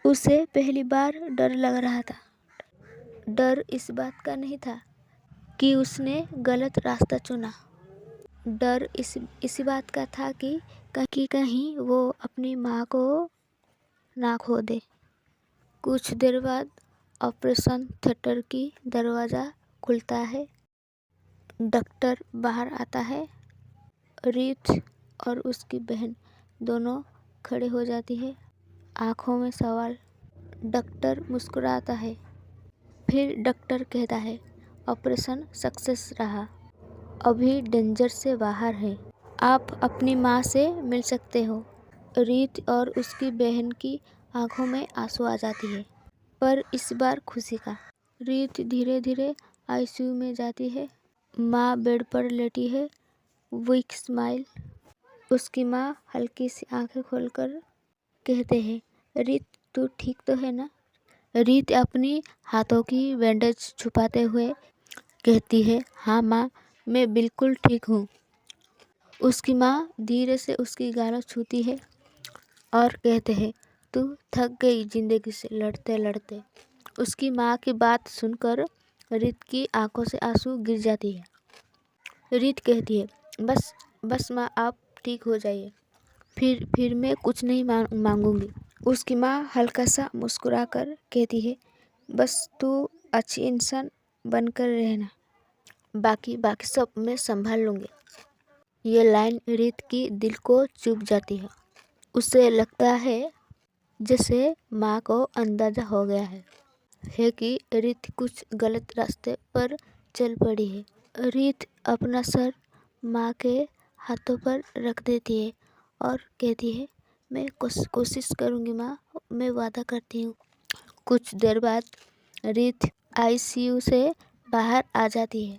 उसे पहली बार डर लग रहा था। डर इस बात का नहीं था कि उसने गलत रास्ता चुना, डर इसी बात का था कि कहीं वो अपनी माँ को ना खो दे। कुछ देर बाद ऑपरेशन थिएटर की दरवाज़ा खुलता है, डॉक्टर बाहर आता है। रीत और उसकी बहन दोनों खड़े हो जाती है, आँखों में सवाल। डॉक्टर मुस्कुराता है, फिर डॉक्टर कहता है, ऑपरेशन सक्सेस रहा, अभी डेंजर से बाहर है, आप अपनी माँ से मिल सकते हो। रीत और उसकी बहन की आंखों में आंसू आ जाती है, पर इस बार खुशी का। रीत धीरे धीरे आईसीयू में जाती है। माँ बेड पर लेटी है, वीक स्माइल। उसकी माँ हल्की सी आंखें खोलकर कहते हैं, रीत तू ठीक तो है ना? रीत अपनी हाथों की बैंडेज छुपाते हुए कहती है, हाँ माँ, मैं बिल्कुल ठीक हूँ। उसकी माँ धीरे से उसकी गालों छूती है और कहते हैं, तू थक गई जिंदगी से लड़ते लड़ते। उसकी माँ की बात सुनकर रीत की आंखों से आंसू गिर जाती है। रीत कहती है, बस माँ, आप ठीक हो जाइए। फिर मैं कुछ नहीं मांगूंगी। उसकी माँ हल्का सा मुस्कुरा कर कहती है, बस तू अच्छी इंसान बनकर रहना, बाकी बाकी सब मैं संभाल लूँगी। ये लाइन रीत की दिल को चुभ जाती है। उसे लगता है जैसे माँ को अंदाजा हो गया है कि रीत कुछ गलत रास्ते पर चल पड़ी है। रीत अपना सर माँ के हाथों पर रख देती है और कहती है, मैं कोशिश करूँगी माँ, मैं वादा करती हूँ। कुछ देर बाद रीत आईसीयू से बाहर आ जाती है।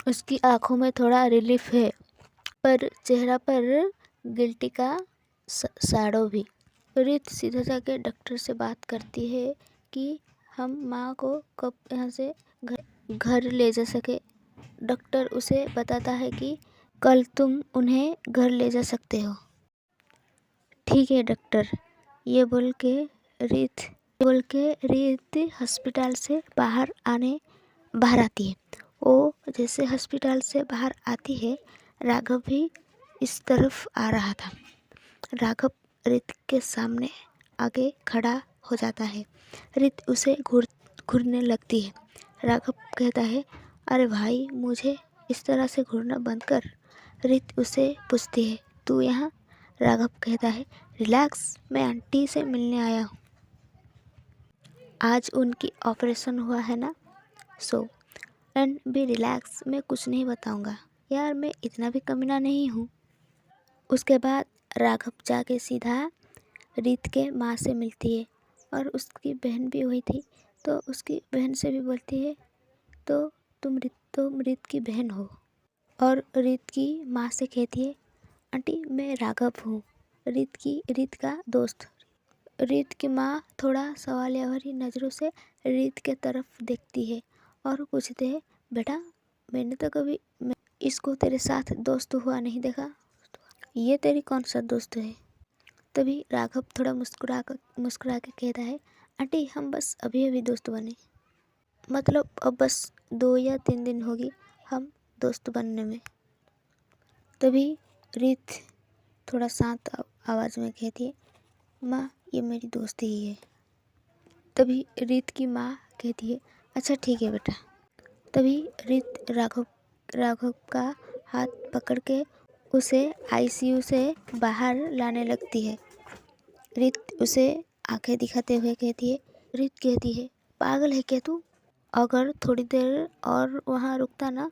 उसकी आंखों में थोड़ा रिलीफ है, पर चेहरा पर गिल्टी का शैडो भी। रीत सीधा जाके डॉक्टर से बात करती है कि हम माँ को कब यहाँ से घर ले जा सके। डॉक्टर उसे बताता है कि कल तुम उन्हें घर ले जा सकते हो। ठीक है डॉक्टर, ये बोल के रीत हॉस्पिटल से बाहर आती है। वो जैसे हॉस्पिटल से बाहर आती है, राघव भी इस तरफ आ रहा था। राघव रीत के सामने आगे खड़ा हो जाता है। रीत उसे घूरने लगती है। राघव कहता है, अरे भाई, मुझे इस तरह से घूरना बंद कर। रीत उसे पूछती है, तू यहाँ? राघव कहता है, रिलैक्स, मैं आंटी से मिलने आया हूँ। आज उनकी ऑपरेशन हुआ है ना, सो एंड बी रिलैक्स, मैं कुछ नहीं बताऊँगा यार, मैं इतना भी कमीना नहीं हूँ। उसके बाद राघव जाके सीधा रीत के माँ से मिलती है और उसकी बहन भी हुई थी, तो उसकी बहन से भी बोलती है, तो तुम रीत की बहन हो। और रीत की माँ से कहती है, आंटी मैं राघव हूँ, रीत का दोस्त। रीत की माँ थोड़ा सवालिया भरी नज़रों से रीत के तरफ देखती है और पूछते हैं, बेटा, मैंने तो कभी इसको तेरे साथ दोस्त हुआ नहीं देखा, ये तेरी कौन सा दोस्त है? तभी राघव थोड़ा मुस्कुरा के कहता है, आंटी हम बस अभी अभी दोस्त बने, मतलब अब बस 2 या 3 दिन होगी हम दोस्त बनने में। तभी रीत थोड़ा शांत आवाज़ में कहती है, माँ ये मेरी दोस्ती ही है। तभी रीत की माँ कहती है, अच्छा ठीक है बेटा। तभी रीत राघव का हाथ पकड़ के उसे आईसीयू से बाहर लाने लगती है। रीत उसे आंखें दिखाते हुए कहती है, पागल है क्या तू? अगर थोड़ी देर और वहाँ रुकता ना,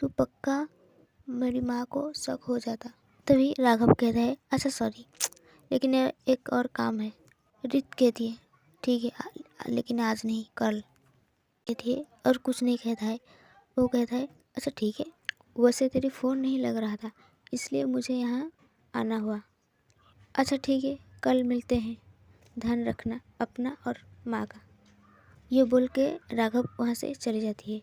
तो पक्का मेरी माँ को शक हो जाता। तभी राघव कहता है, अच्छा सॉरी, लेकिन एक और काम है। रीत कहती है, ठीक है, लेकिन आज नहीं, कल। कहती है और कुछ नहीं कहता है। वो कहता है, अच्छा ठीक है, वैसे तेरी फ़ोन नहीं लग रहा था, इसलिए मुझे यहाँ आना हुआ। अच्छा ठीक है, कल मिलते हैं, ध्यान रखना अपना और माँ का। ये बोल के राघव वहाँ से चली जाती है।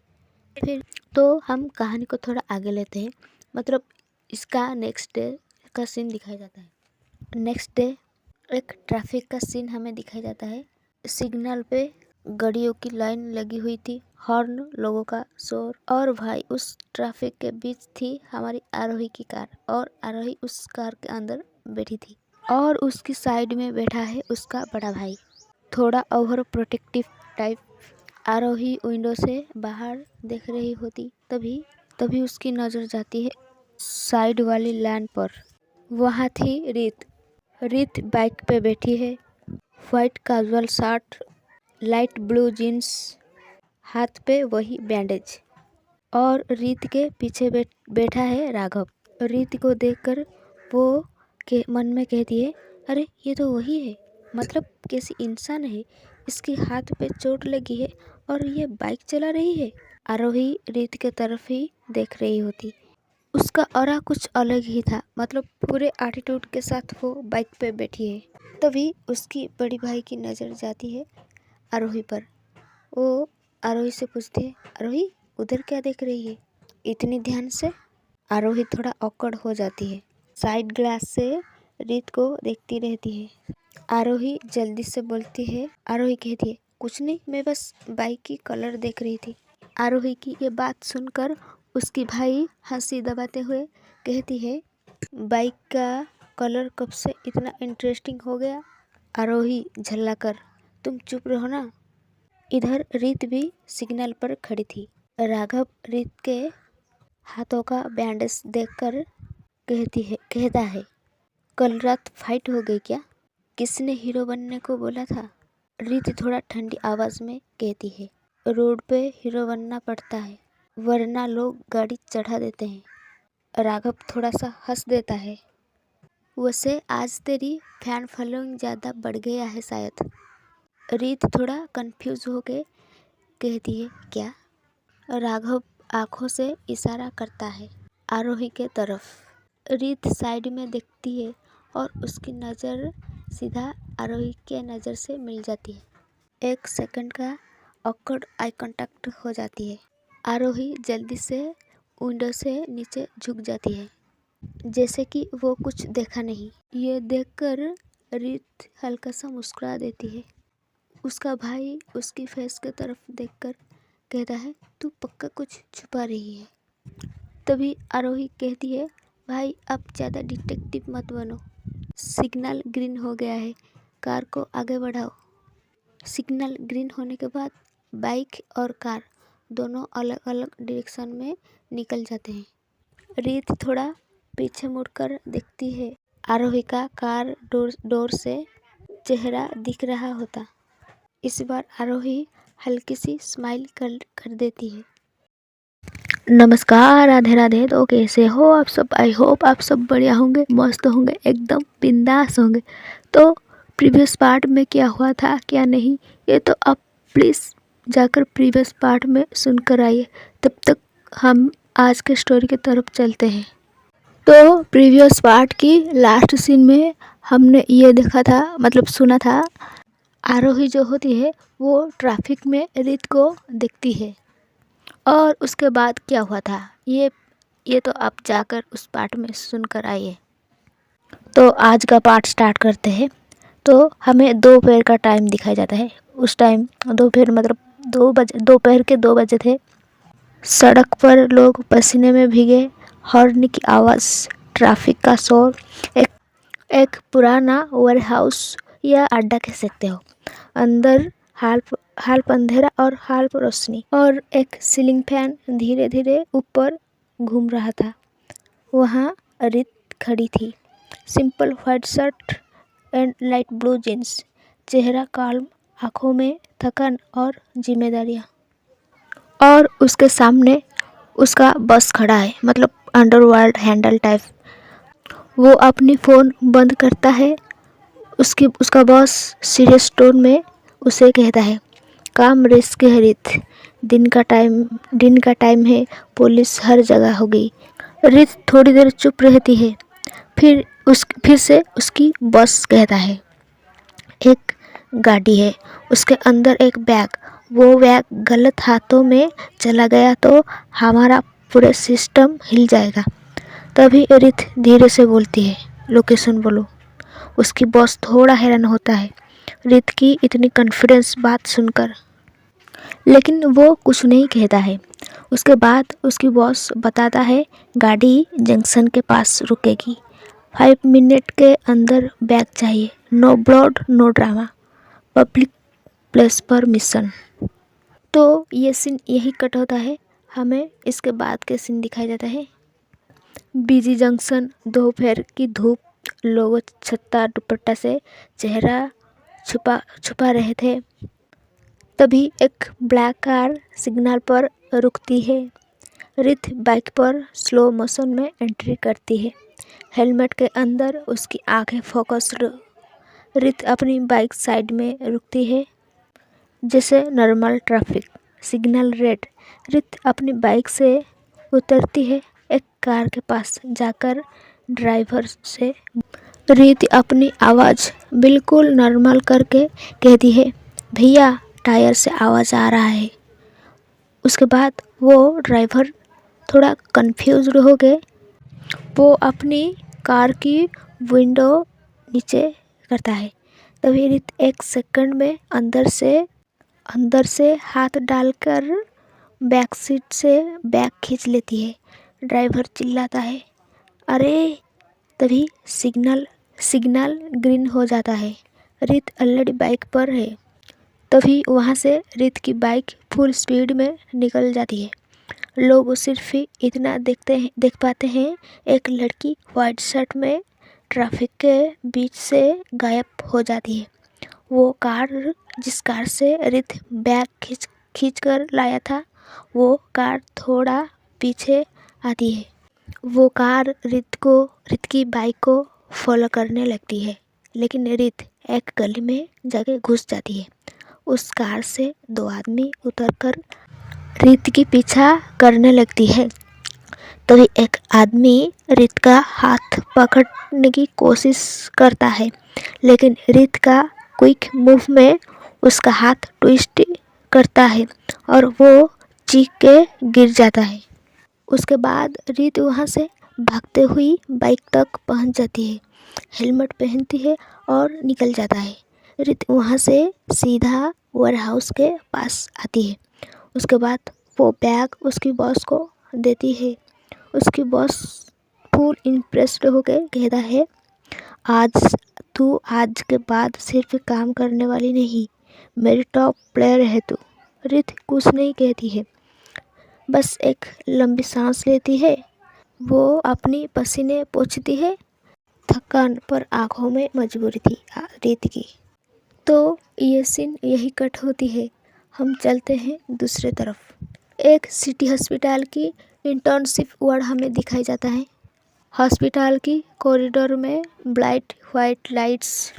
फिर तो हम कहानी को थोड़ा आगे लेते हैं, मतलब इसका नेक्स्ट डे का सीन दिखाया जाता है। नेक्स्ट डे एक ट्रैफिक का सीन हमें दिखाया जाता है। सिग्नल पे गाड़ियों की लाइन लगी हुई थी, हॉर्न, लोगों का शोर, और भाई उस ट्रैफिक के बीच थी हमारी आरोही की कार, और आरोही उस कार के अंदर बैठी थी और उसकी साइड में बैठा है उसका बड़ा भाई, थोड़ा ओवर प्रोटेक्टिव टाइप। आरोही विंडो से बाहर देख रही होती, तभी उसकी नज़र जाती है साइड वाली लैन पर। वहाँ थी रीत बाइक पे बैठी है, white casual shirt, light blue jeans, हाथ पे वही बैंडेज, और रीत के पीछे बैठा है राघव। रीत को देखकर वो के मन में कहती है, अरे ये तो वही है, मतलब कैसी इंसान है, इसके हाथ पे चोट लगी है और ये बाइक चला रही है। आरोही रीत के तरफ ही देख रही होती, उसका ऑरा कुछ अलग ही था, मतलब पूरे एटीट्यूड के साथ वो बाइक पे बैठी है। तभी उसकी बड़ी भाई की नज़र जाती है आरोही पर। वो आरोही से पूछती है, आरोही उधर क्या देख रही है इतनी ध्यान से? आरोही थोड़ा ऑकवर्ड हो जाती है, साइड ग्लास से रीत को देखती रहती है। आरोही जल्दी से बोलती है, आरोही कहती है, कुछ नहीं, मैं बस बाइक की कलर देख रही थी। आरोही की ये बात सुनकर उसकी भाई हंसी दबाते हुए कहती है, बाइक का कलर कब से इतना इंटरेस्टिंग हो गया? आरोही झल्लाकर, तुम चुप रहो ना। इधर रीत भी सिग्नल पर खड़ी थी। राघव रीत के हाथों का बैंडेज देखकर कहता है, कल रात फाइट हो गई क्या? किसने हीरो बनने को बोला था? रीत थोड़ा ठंडी आवाज में कहती है, रोड पे हीरो बनना पड़ता है, वरना लोग गाड़ी चढ़ा देते हैं। राघव थोड़ा सा हंस देता है, वैसे आज तेरी फैन फॉलोइंग ज़्यादा बढ़ गया है शायद। रीत थोड़ा कंफ्यूज होके कहती है, क्या? राघव आंखों से इशारा करता है आरोही के तरफ। रीत साइड में देखती है और उसकी नज़र सीधा आरोही के नज़र से मिल जाती है। 1 सेकंड का ऑकवर्ड आई कांटेक्ट हो जाती है। आरोही जल्दी से विंडो से नीचे झुक जाती है, जैसे कि वो कुछ देखा नहीं। ये देखकर रीत हल्का सा मुस्कुरा देती है। उसका भाई उसकी फेस की तरफ देखकर कहता है, तू पक्का कुछ छुपा रही है। तभी आरोही कहती है, भाई अब ज़्यादा डिटेक्टिव मत बनो। सिग्नल ग्रीन हो गया है, कार को आगे बढ़ाओ। सिग्नल ग्रीन होने के बाद बाइक और कार दोनों अलग अलग डायरेक्शन में निकल जाते हैं। रीत थोड़ा पीछे मुड़कर देखती है, आरोही का कार डोर से चेहरा दिख रहा होता। इस बार आरोही हल्की सी स्माइल कर देती है। नमस्कार, राधे राधे। तो कैसे हो आप सब? आई होप आप सब बढ़िया होंगे, मस्त होंगे, एकदम बिंदास होंगे। तो प्रीवियस पार्ट में क्या हुआ था क्या नहीं, ये तो आप प्लीज़ जाकर प्रीवियस पार्ट में सुनकर आइए। तब तक हम आज के स्टोरी की तरफ चलते हैं। तो प्रीवियस पार्ट की लास्ट सीन में हमने ये देखा था, मतलब सुना था, आरोही जो होती है वो ट्रैफिक में रीत को देखती है। और उसके बाद क्या हुआ था ये तो आप जाकर उस पार्ट में सुनकर आइए। तो आज का पार्ट स्टार्ट करते हैं। तो हमें दोपहर का टाइम दिखाया जाता है। उस टाइम दोपहर मतलब 2 बजे, दोपहर के 2 बजे थे। सड़क पर लोग पसीने में भीगे, हॉर्न की आवाज़, ट्रैफिक का शोर, एक पुराना वेयरहाउस या अड्डा कह सकते हो। अंदर हाल्फ अंधेरा और हाल्फ रोशनी, और एक सीलिंग फैन धीरे धीरे ऊपर घूम रहा था। वहाँ रीत खड़ी थी, simple white shirt and light blue jeans, चेहरा काल्म, आंखों में थकान और जिम्मेदारियाँ। और उसके सामने उसका बस खड़ा है, मतलब अंडरवर्ल्ड हैंडल टाइप। वो अपनी फ़ोन बंद करता है। उसका बॉस सीरियस टोन में उसे कहता है, काम रिस्क है रीत, दिन का टाइम है, पुलिस हर जगह होगी। रीत थोड़ी देर चुप रहती है, फिर से उसकी बॉस कहता है, एक गाड़ी है, उसके अंदर एक बैग, वो बैग गलत हाथों में चला गया तो हमारा पूरा सिस्टम हिल जाएगा। तभी रीत धीरे से बोलती है, लोकेशन बोलो। उसकी बॉस थोड़ा हैरान होता है रीत की इतनी कॉन्फिडेंस बात सुनकर, लेकिन वो कुछ नहीं कहता है। उसके बाद उसकी बॉस बताता है, गाड़ी जंक्शन के पास रुकेगी, 5 मिनट के अंदर बैग चाहिए, no blood no drama, public place पर मिशन। तो ये सीन यही कट होता है। हमें इसके बाद के सीन दिखाया जाता है। बिजी जंक्शन, दोपहर की धूप, लोग छत्ता दुपट्टा से चेहरा छुपा रहे थे। तभी एक ब्लैक कार सिग्नल पर रुकती है। रीत बाइक पर स्लो मोशन में एंट्री करती है, हेलमेट के अंदर उसकी आंखें फोकस्ड। रीत अपनी बाइक साइड में रुकती है, जैसे नॉर्मल ट्रैफिक, सिग्नल रेड। रीत अपनी बाइक से उतरती है, एक कार के पास जाकर ड्राइवर से रीत अपनी आवाज़ बिल्कुल नॉर्मल करके कहती है, भैया टायर से आवाज़ आ रहा है। उसके बाद वो ड्राइवर थोड़ा कंफ्यूज्ड हो गए। वो अपनी कार की विंडो नीचे करता है। तभी रीत 1 सेकंड में अंदर से हाथ डालकर बैक सीट से बैग खींच लेती है। ड्राइवर चिल्लाता है, अरे तभी सिग्नल ग्रीन हो जाता है। रित ऑलरेडी बाइक पर है। तभी वहाँ से रित की बाइक फुल स्पीड में निकल जाती है। लोग सिर्फ ही इतना देख पाते हैं, एक लड़की वाइट शर्ट में ट्रैफिक के बीच से गायब हो जाती है। वो कार, जिस कार से रित बैग खींच कर लाया था, वो कार थोड़ा पीछे आती है। वो कार रित की बाइक को फॉलो करने लगती है, लेकिन रित एक गली में जाके घुस जाती है। उस कार से 2 आदमी उतरकर रित की पीछा करने लगती है। तभी एक आदमी रित का हाथ पकड़ने की कोशिश करता है, लेकिन रित का क्विक मूव में उसका हाथ ट्विस्ट करता है और वो चीख के गिर जाता है। उसके बाद रित वहाँ से भागते हुई बाइक तक पहुँच जाती है, हेलमेट पहनती है और निकल जाता है। रित वहाँ से सीधा वेयरहाउस के पास आती है। उसके बाद वो बैग उसकी बॉस को देती है। उसकी बॉस फुल इम्प्रेस्ड होकर कहता है, आज के बाद सिर्फ काम करने वाली नहीं, मेरी टॉप प्लेयर है तू। रित कुछ नहीं कहती है, बस एक लंबी सांस लेती है। वो अपनी पसीने पोंछती है। थकान पर आंखों में मजबूरी थी रित की। तो ये सीन यही कट होती है। हम चलते हैं दूसरे तरफ। एक सिटी हॉस्पिटल की इंटर्नशिप वार्ड हमें दिखाई जाता है। हॉस्पिटल की कॉरिडोर में ब्राइट वाइट लाइट्स,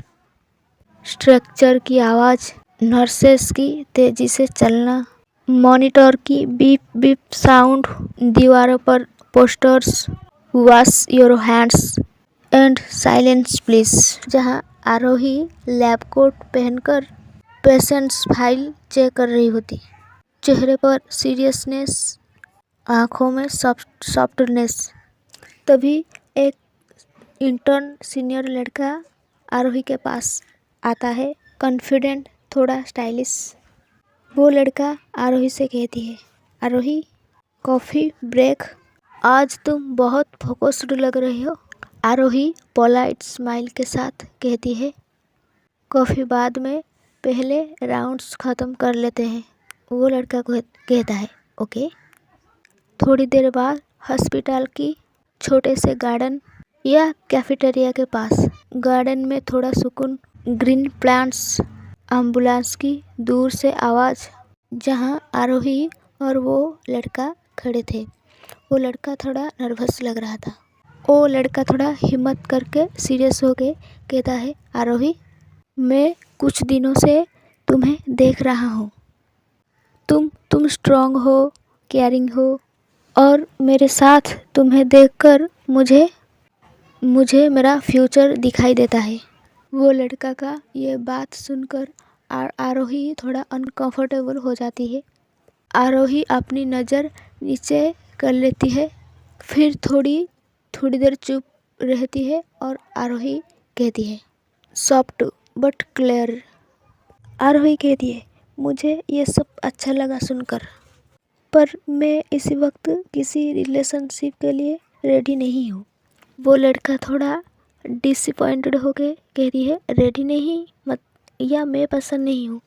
स्ट्रक्चर की आवाज़, नर्सेस की तेज़ी से चलना, मॉनिटर की बीप बीप साउंड, दीवारों पर posters, wash your hands and silence please, जहां आरोही लैब कोट पहनकर पेशेंट्स फाइल चेक कर रही होती। चेहरे पर सीरियसनेस, आंखों में सॉफ्टनेस। तभी एक इंटर्न सीनियर लड़का आरोही के पास आता है, कॉन्फिडेंट, थोड़ा स्टाइलिश। वो लड़का आरोही से कहती है, आरोही कॉफ़ी ब्रेक, आज तुम बहुत फोकस्ड लग रही हो। आरोही पोलाइट स्माइल के साथ कहती है, कॉफ़ी बाद में, पहले राउंड्स ख़त्म कर लेते हैं। वो लड़का कहता है, ओके। थोड़ी देर बाद हॉस्पिटल की छोटे से गार्डन या कैफेटेरिया के पास, गार्डन में थोड़ा सुकून, ग्रीन प्लांट्स, एम्बुलेंस की दूर से आवाज़, जहां आरोही और वो लड़का खड़े थे। वो लड़का थोड़ा नर्वस लग रहा था। वो लड़का थोड़ा हिम्मत करके सीरियस हो के कहता है, आरोही मैं कुछ दिनों से तुम्हें देख रहा हूँ। तुम स्ट्रांग हो, केयरिंग हो, और मेरे साथ तुम्हें देखकर मुझे मेरा फ्यूचर दिखाई देता है। वो लड़का का ये बात सुनकर आरोही थोड़ा अनकंफर्टेबल हो जाती है। आरोही अपनी नज़र नीचे कर लेती है, फिर थोड़ी देर चुप रहती है और आरोही कहती है, सॉफ्ट बट क्लियर। आरोही कहती है, मुझे ये सब अच्छा लगा सुनकर, पर मैं इसी वक्त किसी रिलेशनशिप के लिए रेडी नहीं हूँ। वो लड़का थोड़ा डिसअपॉइंटेड होके कहती है, रेडी नहीं मत, या मैं पसंद नहीं हूँ।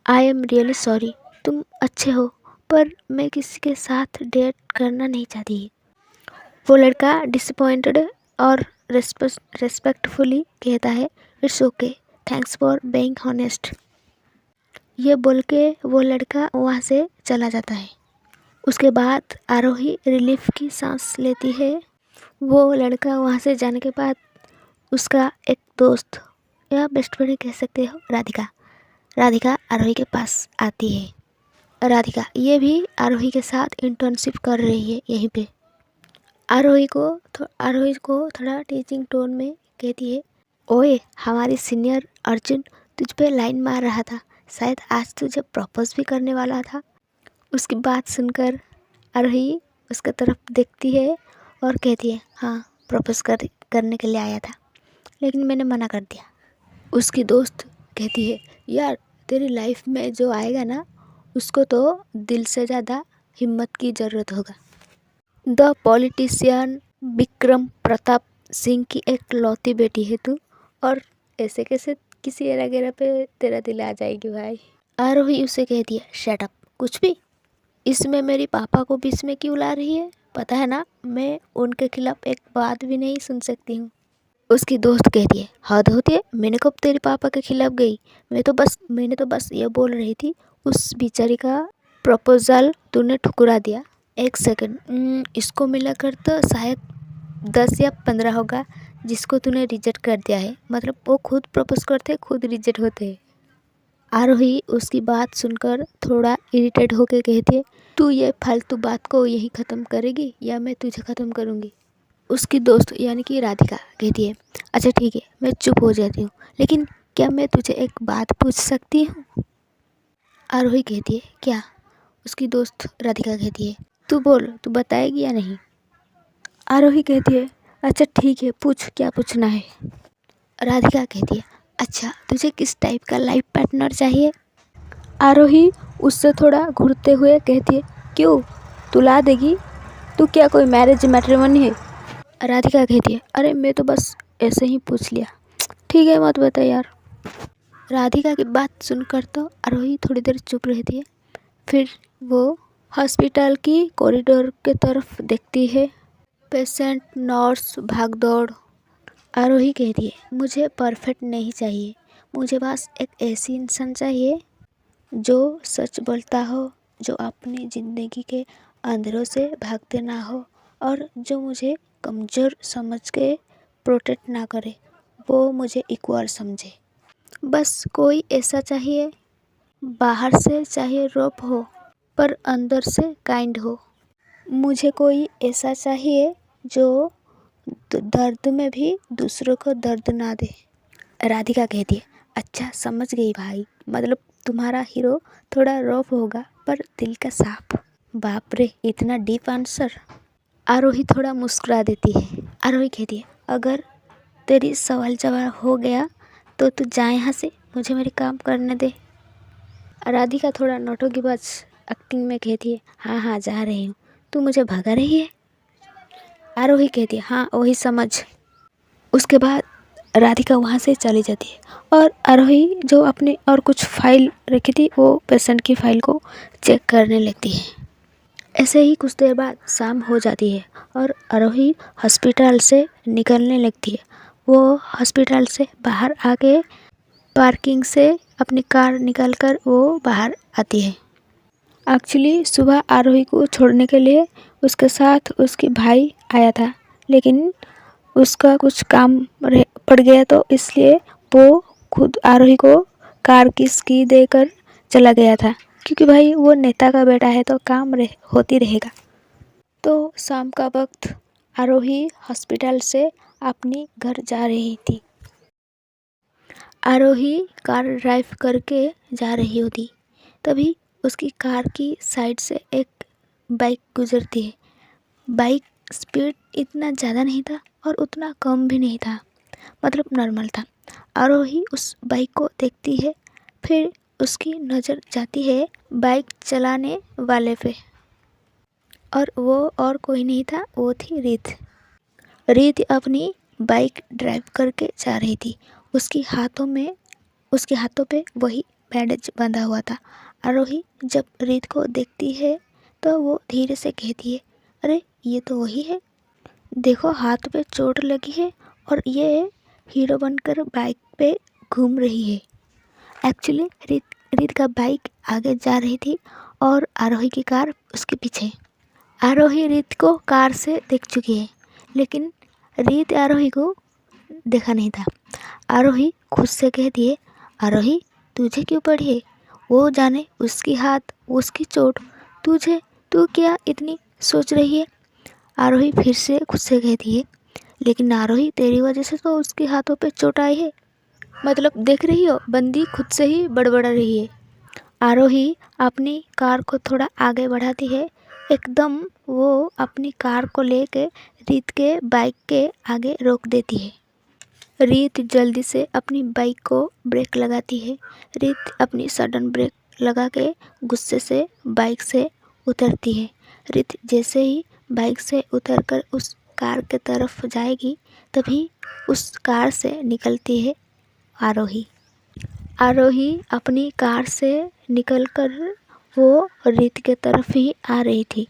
आई एम रियली सॉरी, तुम अच्छे हो, पर मैं किसी के साथ डेट करना नहीं चाहती। वो लड़का डिसअपॉइंटेड और रेस्पेक्टफुली कहता है, it's okay, thanks for being honest. ये बोल के वो लड़का वहाँ से चला जाता है। उसके बाद आरोही रिलीफ की सांस लेती है। वो लड़का वहाँ से जाने के बाद उसका एक दोस्त या बेस्ट फ्रेंड कह सकते हो, राधिका आरोही के पास आती है। राधिका ये भी आरोही के साथ इंटर्नशिप कर रही है यहीं पे। आरोही को थोड़ा टीचिंग टोन में कहती है, ओए हमारी सीनियर अर्जुन तुझ पे लाइन मार रहा था, शायद आज तुझे प्रपोज भी करने वाला था। उसकी बात सुनकर आरोही उसकी तरफ देखती है और कहती है, हाँ प्रपोज करने के लिए आया था, लेकिन मैंने मना कर दिया। उसकी दोस्त कहती है, यार तेरी लाइफ में जो आएगा ना, उसको तो दिल से ज़्यादा हिम्मत की ज़रूरत होगा। द पॉलिटिशियन विक्रम प्रताप सिंह की एक लौती बेटी है तू, और ऐसे कैसे किसी एरा गेरा पे तेरा दिल आ जाएगी भाई। आरोही उसे कह दिया, शट अप, कुछ भी। इसमें मेरी पापा को बीच में क्यों ला रही है? पता है ना, मैं उनके खिलाफ एक बात भी नहीं सुन सकती हूँ। उसकी दोस्त कहती है, हद होती है, मैंने कब तेरे पापा के खिलाफ गई? मैंने तो बस ये बोल रही थी, उस बेचारी का प्रपोजल तूने ठुकरा दिया। एक सेकंड, इसको मिलाकर तो शायद 10 या 15 होगा जिसको तूने रिजेक्ट कर दिया है। मतलब वो खुद प्रपोज करते खुद रिजेक्ट होते हैं। आरोही उसकी बात सुनकर थोड़ा इरिटेट होकर कहती है, तू ये फालतू बात को यहीं ख़त्म करेगी या मैं तुझे ख़त्म करूँगी? उसकी दोस्त यानी कि राधिका कहती है, अच्छा ठीक है, मैं चुप हो जाती हूँ, लेकिन क्या मैं तुझे एक बात पूछ सकती हूँ? आरोही कहती है, क्या? उसकी दोस्त राधिका कहती है, तू बोल, तू बताएगी या नहीं? आरोही कहती है, अच्छा ठीक है, पूछ, क्या पूछना है? राधिका कहती है, अच्छा तुझे किस टाइप का लाइफ पार्टनर चाहिए? आरोही उससे थोड़ा घूरते हुए कहती है, क्यों, तू ला देगी? तू क्या कोई मैरिज मैट्रिमोनी है? राधिका कहती है, अरे मैं तो बस ऐसे ही पूछ लिया। ठीक है, मत बता यार। राधिका की बात सुनकर तो आरोही थोड़ी देर चुप रहती है। फिर वो हॉस्पिटल की कॉरिडोर के तरफ देखती है। पेशेंट, नर्स, भाग दौड़। आरोही कहती है, मुझे परफेक्ट नहीं चाहिए, मुझे बस एक ऐसी इंसान चाहिए जो सच बोलता हो, जो अपनी ज़िंदगी के अंधेरों से भागते ना हो, और जो मुझे कमज़ोर समझ के प्रोटेक्ट ना करे, वो मुझे इक्वल समझे। बस कोई ऐसा चाहिए, बाहर से चाहे रॉफ हो पर अंदर से काइंड हो। मुझे कोई ऐसा चाहिए जो दर्द में भी दूसरों को दर्द ना दे। राधिका कहती है, अच्छा समझ गई भाई, मतलब तुम्हारा हीरो थोड़ा रफ होगा पर दिल का साफ। बाप रे, इतना डीप आंसर। आरोही थोड़ा मुस्कुरा देती है। आरोही कहती है, अगर तेरी सवाल जवाब हो गया तो तू जा यहाँ से, मुझे मेरे काम करने दे। राधिका थोड़ा नौटंकीबाज एक्टिंग में कहती है, हाँ हाँ जा रही हूँ, तू मुझे भगा रही है? आरोही कहती है, हाँ वही समझ। उसके बाद राधिका वहाँ से चली जाती है और आरोही जो अपनी और कुछ फाइल रखी थी वो पेशेंट की फाइल को चेक करने लगती है। ऐसे ही कुछ देर बाद शाम हो जाती है और आरोही हॉस्पिटल से निकलने लगती है। वो हॉस्पिटल से बाहर आके पार्किंग से अपनी कार निकालकर वो बाहर आती है। एक्चुअली सुबह आरोही को छोड़ने के लिए उसके साथ उसकी भाई आया था, लेकिन उसका कुछ काम पड़ गया तो इसलिए वो खुद आरोही को कार की की देकर चला गया था, क्योंकि भाई वो नेता का बेटा है तो काम होती रहेगा। तो शाम का वक्त आरोही हॉस्पिटल से अपनी घर जा रही थी। आरोही कार ड्राइव करके जा रही होती, तभी उसकी कार की साइड से एक बाइक गुजरती है। बाइक स्पीड इतना ज़्यादा नहीं था और उतना कम भी नहीं था, मतलब नॉर्मल था। आरोही उस बाइक को देखती है, फिर उसकी नज़र जाती है बाइक चलाने वाले पे, और वो और कोई नहीं था, वो थी रीत। रीत अपनी बाइक ड्राइव करके जा रही थी। उसके हाथों पे वही बैंडेज बंधा हुआ था। आरोही जब रीत को देखती है तो वो धीरे से कहती है, अरे ये तो वही है, देखो हाथ पे चोट लगी है और ये हीरो बनकर बाइक पे घूम रही है। एक्चुअली रीत का बाइक आगे जा रही थी और आरोही की कार उसके पीछे। आरोही रीत को कार से देख चुकी है, लेकिन रीत आरोही को देखा नहीं था। आरोही खुद से कहती है, आरोही तुझे क्यों पड़ी है? वो जाने उसकी हाथ, उसकी चोट, तू क्या इतनी सोच रही है? आरोही फिर से खुद से कहती है, लेकिन आरोही तेरी वजह से तो उसके हाथों पे चोट आई है। मतलब देख रही हो, बंदी खुद से ही बड़बड़ा रही है। आरोही अपनी कार को थोड़ा आगे बढ़ाती है। एकदम वो अपनी कार को लेके रीत के बाइक के आगे रोक देती है। रीत जल्दी से अपनी बाइक को ब्रेक लगाती है। रीत अपनी सडन ब्रेक लगा के गुस्से से बाइक से उतरती है। रीत जैसे ही बाइक से उतरकर उस कार के तरफ जाएगी तभी उस कार से निकलती है आरोही। आरोही अपनी कार से निकलकर वो रीत के तरफ ही आ रही थी।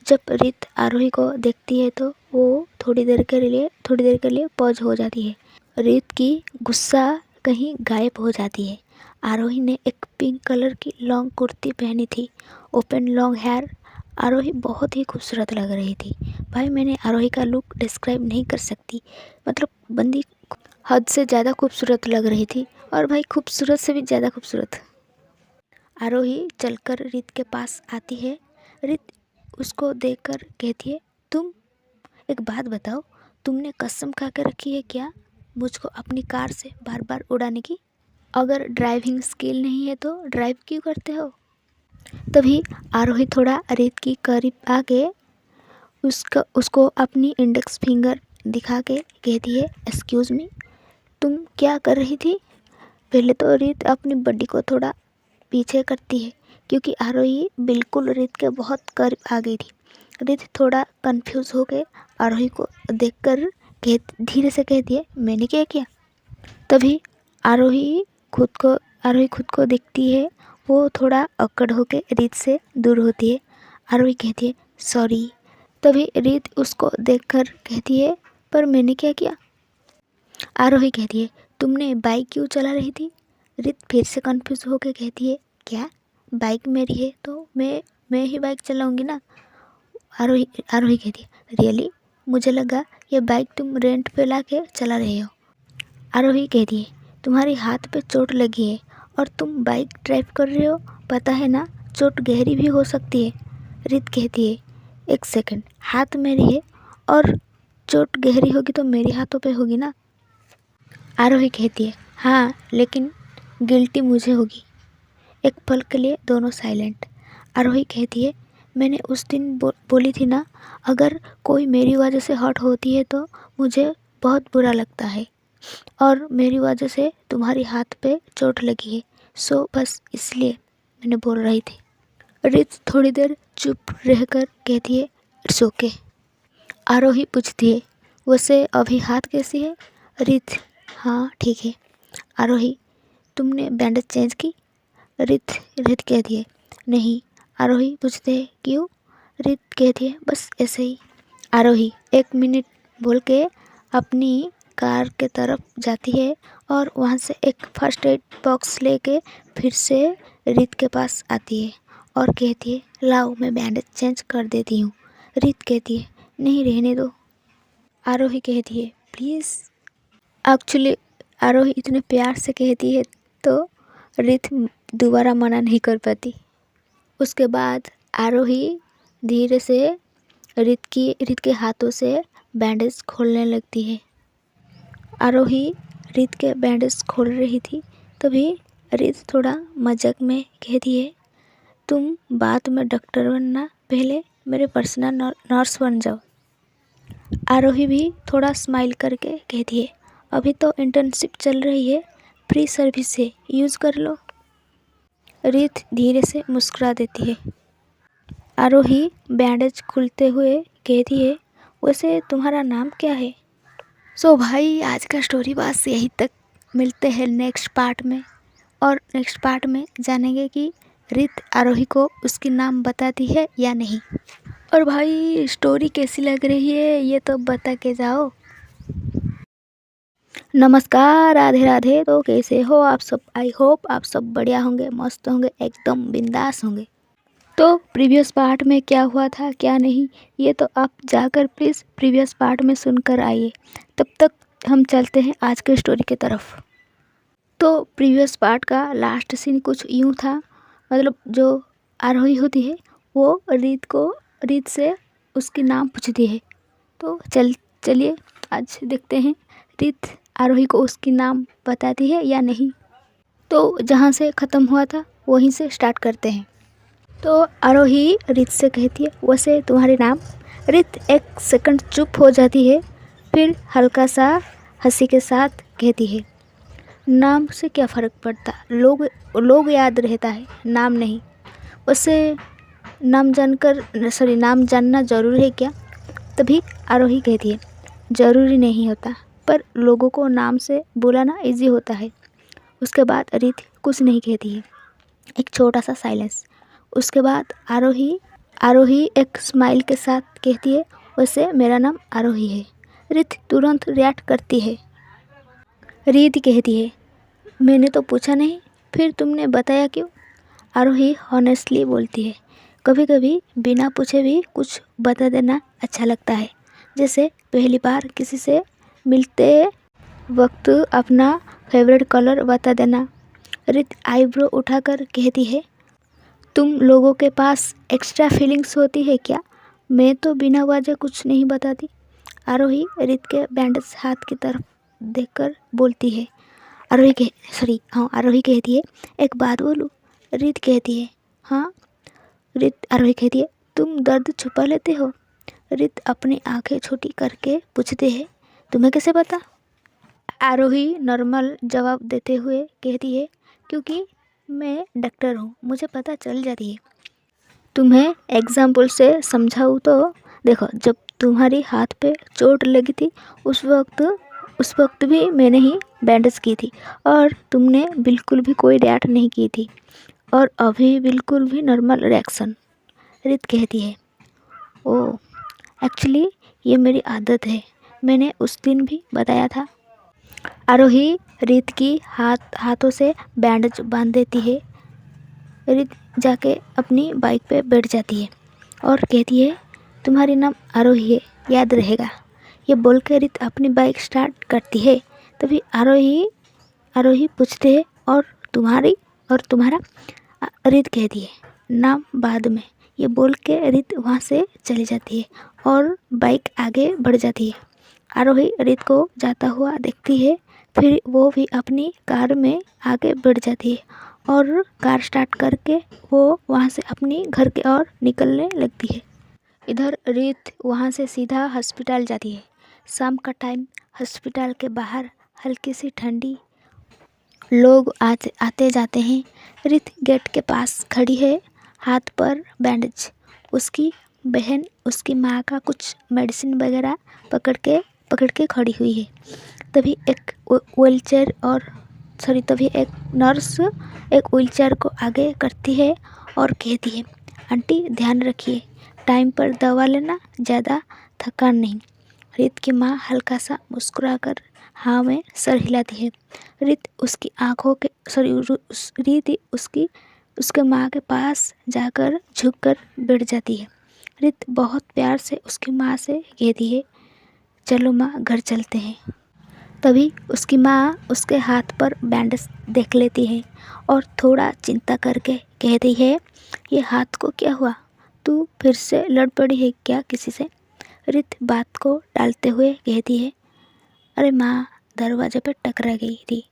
जब रीत आरोही को देखती है तो वो थोड़ी देर के लिए पॉज हो जाती है। रीत की गुस्सा कहीं गायब हो जाती है। आरोही ने एक पिंक कलर की लॉन्ग कुर्ती पहनी थी, ओपन लॉन्ग हेयर। आरोही बहुत ही खूबसूरत लग रही थी। भाई मैंने आरोही का लुक डिस्क्राइब नहीं कर सकती, मतलब बंदी हद से ज़्यादा खूबसूरत लग रही थी, और भाई खूबसूरत से भी ज़्यादा खूबसूरत। आरोही चलकर रीत के पास आती है। रीत उसको देखकर कहती है, तुम एक बात बताओ, तुमने कसम खा के रखी है क्या मुझको अपनी कार से बार बार उड़ाने की? अगर ड्राइविंग स्किल नहीं है तो ड्राइव क्यों करते हो? तभी आरोही थोड़ा रीत की करीब आके उसको अपनी इंडेक्स फिंगर दिखा के कहती है, एक्सक्यूज़ मी, तुम क्या कर रही थी? पहले तो रीत अपनी बॉडी को थोड़ा पीछे करती है क्योंकि आरोही बिल्कुल रीत के बहुत करीब आ गई थी। रीत थोड़ा कंफ्यूज हो गए आरोही को देखकर धीरे से कहती है, मैंने क्या किया? तभी आरोही खुद को देखती है। वो थोड़ा अकड़ होके रीत से दूर होती है। आरोही कहती है, सॉरी। तभी रीत उसको देखकर कहती है, पर मैंने क्या किया? आरोही कहती है, तुमने बाइक क्यों चला रही थी? रीत फिर से कंफ्यूज होकर कहती है, क्या बाइक मेरी है तो मैं ही बाइक चलाऊंगी ना? आरोही कहती है, रियली? मुझे लगा ये बाइक तुम रेंट पे ला के चला रहे हो। आरोही कहती है, तुम्हारे हाथ पे चोट लगी है और तुम बाइक ड्राइव कर रहे हो, पता है ना चोट गहरी भी हो सकती है। रीत कहती है, एक सेकंड, हाथ मेरी है और चोट गहरी होगी तो मेरे हाथों पे होगी ना? आरोही कहती है, हाँ लेकिन गिल्टी मुझे होगी। एक पल के लिए दोनों साइलेंट। आरोही कहती है, मैंने उस दिन बोली थी ना, अगर कोई मेरी वजह से हर्ट होती है तो मुझे बहुत बुरा लगता है, और मेरी वजह से तुम्हारी हाथ पे चोट लगी है, सो बस इसलिए मैंने बोल रही थी। रीत थोड़ी देर चुप रहकर कहती है, इट्स ओके। आरोही पूछती है, वैसे अभी हाथ कैसी है? रीत, हाँ ठीक है। आरोही, तुमने बैंडेज चेंज की? रीत कहती है, नहीं। आरोही पूछते है, क्यों? रीत कहती है, बस ऐसे ही। आरोही 1 मिनट बोल के अपनी कार के तरफ जाती है और वहाँ से एक फर्स्ट एड बॉक्स लेके फिर से रीत के पास आती है और कहती है, लाओ मैं बैंडेज चेंज कर देती हूँ। रीत कहती है, नहीं रहने दो। आरोही कहती है, प्लीज़। एक्चुअली आरोही इतने प्यार से कहती है तो रीत दोबारा मना नहीं कर पाती। उसके बाद आरोही धीरे से रीत के हाथों से बैंडेज खोलने लगती है। आरोही रीत के बैंडेज खोल रही थी तभी रीत थोड़ा मजाक में कहती है, तुम बाद में डॉक्टर बनना, पहले मेरे पर्सनल नर्स बन जाओ। आरोही भी थोड़ा स्माइल करके कहती है, अभी तो इंटर्नशिप चल रही है, फ्री सर्विस है, यूज़ कर लो। रीत धीरे से मुस्कुरा देती है। आरोही बैंडेज खुलते हुए कहती है, वैसे तुम्हारा नाम क्या है? सो भाई आज का स्टोरी बस यहीं तक। मिलते हैं नेक्स्ट पार्ट में, और नेक्स्ट पार्ट में जानेंगे कि रीत आरोही को उसकी नाम बताती है या नहीं। और भाई स्टोरी कैसी लग रही है ये तो बता के जाओ। नमस्कार, राधे राधे। तो कैसे हो आप सब? आई होप आप सब बढ़िया होंगे, मस्त होंगे, एकदम बिंदास होंगे। तो प्रीवियस पार्ट में क्या हुआ था क्या नहीं, ये तो आप जाकर प्लीज़ प्रीवियस पार्ट में सुनकर आइए। तब तक हम चलते हैं आज के स्टोरी की तरफ। तो प्रीवियस पार्ट का लास्ट सीन कुछ यूँ था, मतलब जो आरोही होती है वो रीत से उसकी नाम पूछती है। तो चलिए आज देखते हैं रीत आरोही को उसकी नाम बताती है या नहीं। तो जहाँ से ख़त्म हुआ था वहीं से स्टार्ट करते हैं। तो आरोही रीत से कहती है, वैसे तुम्हारे नाम? रीत 1 सेकंड चुप हो जाती है, फिर हल्का सा हंसी के साथ कहती है, नाम से क्या फ़र्क पड़ता, लोग याद रहता है, नाम नहीं। वैसे नाम जानना ज़रूरी है क्या? तभी आरोही कहती है, ज़रूरी नहीं होता, पर लोगों को नाम से बुलाना इजी होता है। उसके बाद रीत कुछ नहीं कहती है, एक छोटा सा साइलेंस। उसके बाद आरोही एक स्माइल के साथ कहती है, वैसे मेरा नाम आरोही है। रीत तुरंत रिएक्ट करती है। रीत कहती है, मैंने तो पूछा नहीं, फिर तुमने बताया क्यों? आरोही हॉनेस्टली बोलती है, कभी कभी बिना पूछे भी कुछ बता देना अच्छा लगता है, जैसे पहली बार किसी से मिलते वक्त अपना फेवरेट कलर बता देना। रीत आईब्रो उठाकर कहती है, तुम लोगों के पास एक्स्ट्रा फीलिंग्स होती है क्या? मैं तो बिना वजह कुछ नहीं बताती। आरोही रीत के बैंडेज हाथ की तरफ देखकर बोलती है। आरोही कहती है, एक बात बोलूं? रीत कहती है, हाँ। आरोही कहती है, तुम दर्द छुपा लेते हो? रीत अपनी आंखें छोटी करके पूछती है, तुम्हें कैसे पता? आरोही नॉर्मल जवाब देते हुए कहती है, क्योंकि मैं डॉक्टर हूँ, मुझे पता चल जाती है। तुम्हें एग्जाम्पल से समझाऊँ तो देखो, जब तुम्हारी हाथ पे चोट लगी थी उस वक्त भी मैंने ही बैंडेज की थी और तुमने बिल्कुल भी कोई रिएक्ट नहीं की थी, और अभी बिल्कुल भी नॉर्मल रिएक्शन। रीत कहती है, ओह, एक्चुअली ये मेरी आदत है, मैंने उस दिन भी बताया था। आरोही रीत की हाथों से बैंडेज बांध देती है। रीत जाके अपनी बाइक पे बैठ जाती है और कहती है, तुम्हारी नाम आरोही है, याद रहेगा। ये बोल के रीत अपनी बाइक स्टार्ट करती है। तभी आरोही पूछते है, और तुम्हारा? रीत कहती है, नाम बाद में। ये बोल के रीत वहाँ से चली जाती है और बाइक आगे बढ़ जाती है। आरोही रीत को जाता हुआ देखती है, फिर वो भी अपनी कार में आगे बढ़ जाती है और कार स्टार्ट करके वो वहाँ से अपनी घर की ओर निकलने लगती है। इधर रीत वहाँ से सीधा हॉस्पिटल जाती है। शाम का टाइम, हॉस्पिटल के बाहर हल्की सी ठंडी, लोग आते जाते हैं। रीत गेट के पास खड़ी है, हाथ पर बैंडेज। उसकी बहन उसकी माँ का कुछ मेडिसिन वगैरह पकड़ के खड़ी हुई है। तभी एक नर्स एक व्हीलचेयर को आगे करती है और कहती है, आंटी ध्यान रखिए, टाइम पर दवा लेना, ज़्यादा थकान नहीं। रीत की माँ हल्का सा मुस्कुराकर हाँ में सर हिलाती है। रीत उसकी आँखों के रीत उसके माँ के पास जाकर झुककर बैठ जाती है। रीत बहुत प्यार से उसकी माँ से कहती है, चलो माँ, घर चलते हैं। तभी उसकी माँ उसके हाथ पर बैंडेज देख लेती है और थोड़ा चिंता करके कहती है, ये हाथ को क्या हुआ? तू फिर से लड़ पड़ी है क्या किसी से? रीत बात को टालते हुए कहती है, अरे माँ, दरवाजे पर टकरा गई थी,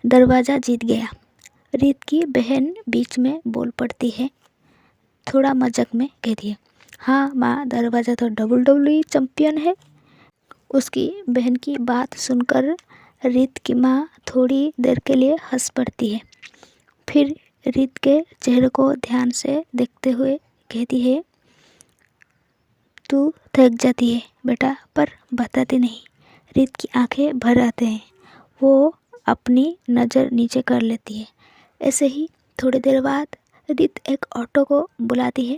दरवाज़ा जीत गया। रीत की बहन बीच में बोल पड़ती है, थोड़ा मजाक में कहती है, हाँ माँ, दरवाज़ा तो WWE चैंपियन है। उसकी बहन की बात सुनकर रीत की माँ थोड़ी देर के लिए हंस पड़ती है, फिर रीत के चेहरे को ध्यान से देखते हुए कहती है, तू थक जाती है बेटा, पर बताती नहीं। रीत की आंखें भर आते हैं, वो अपनी नज़र नीचे कर लेती है। ऐसे ही थोड़ी देर बाद रीत एक ऑटो को बुलाती है।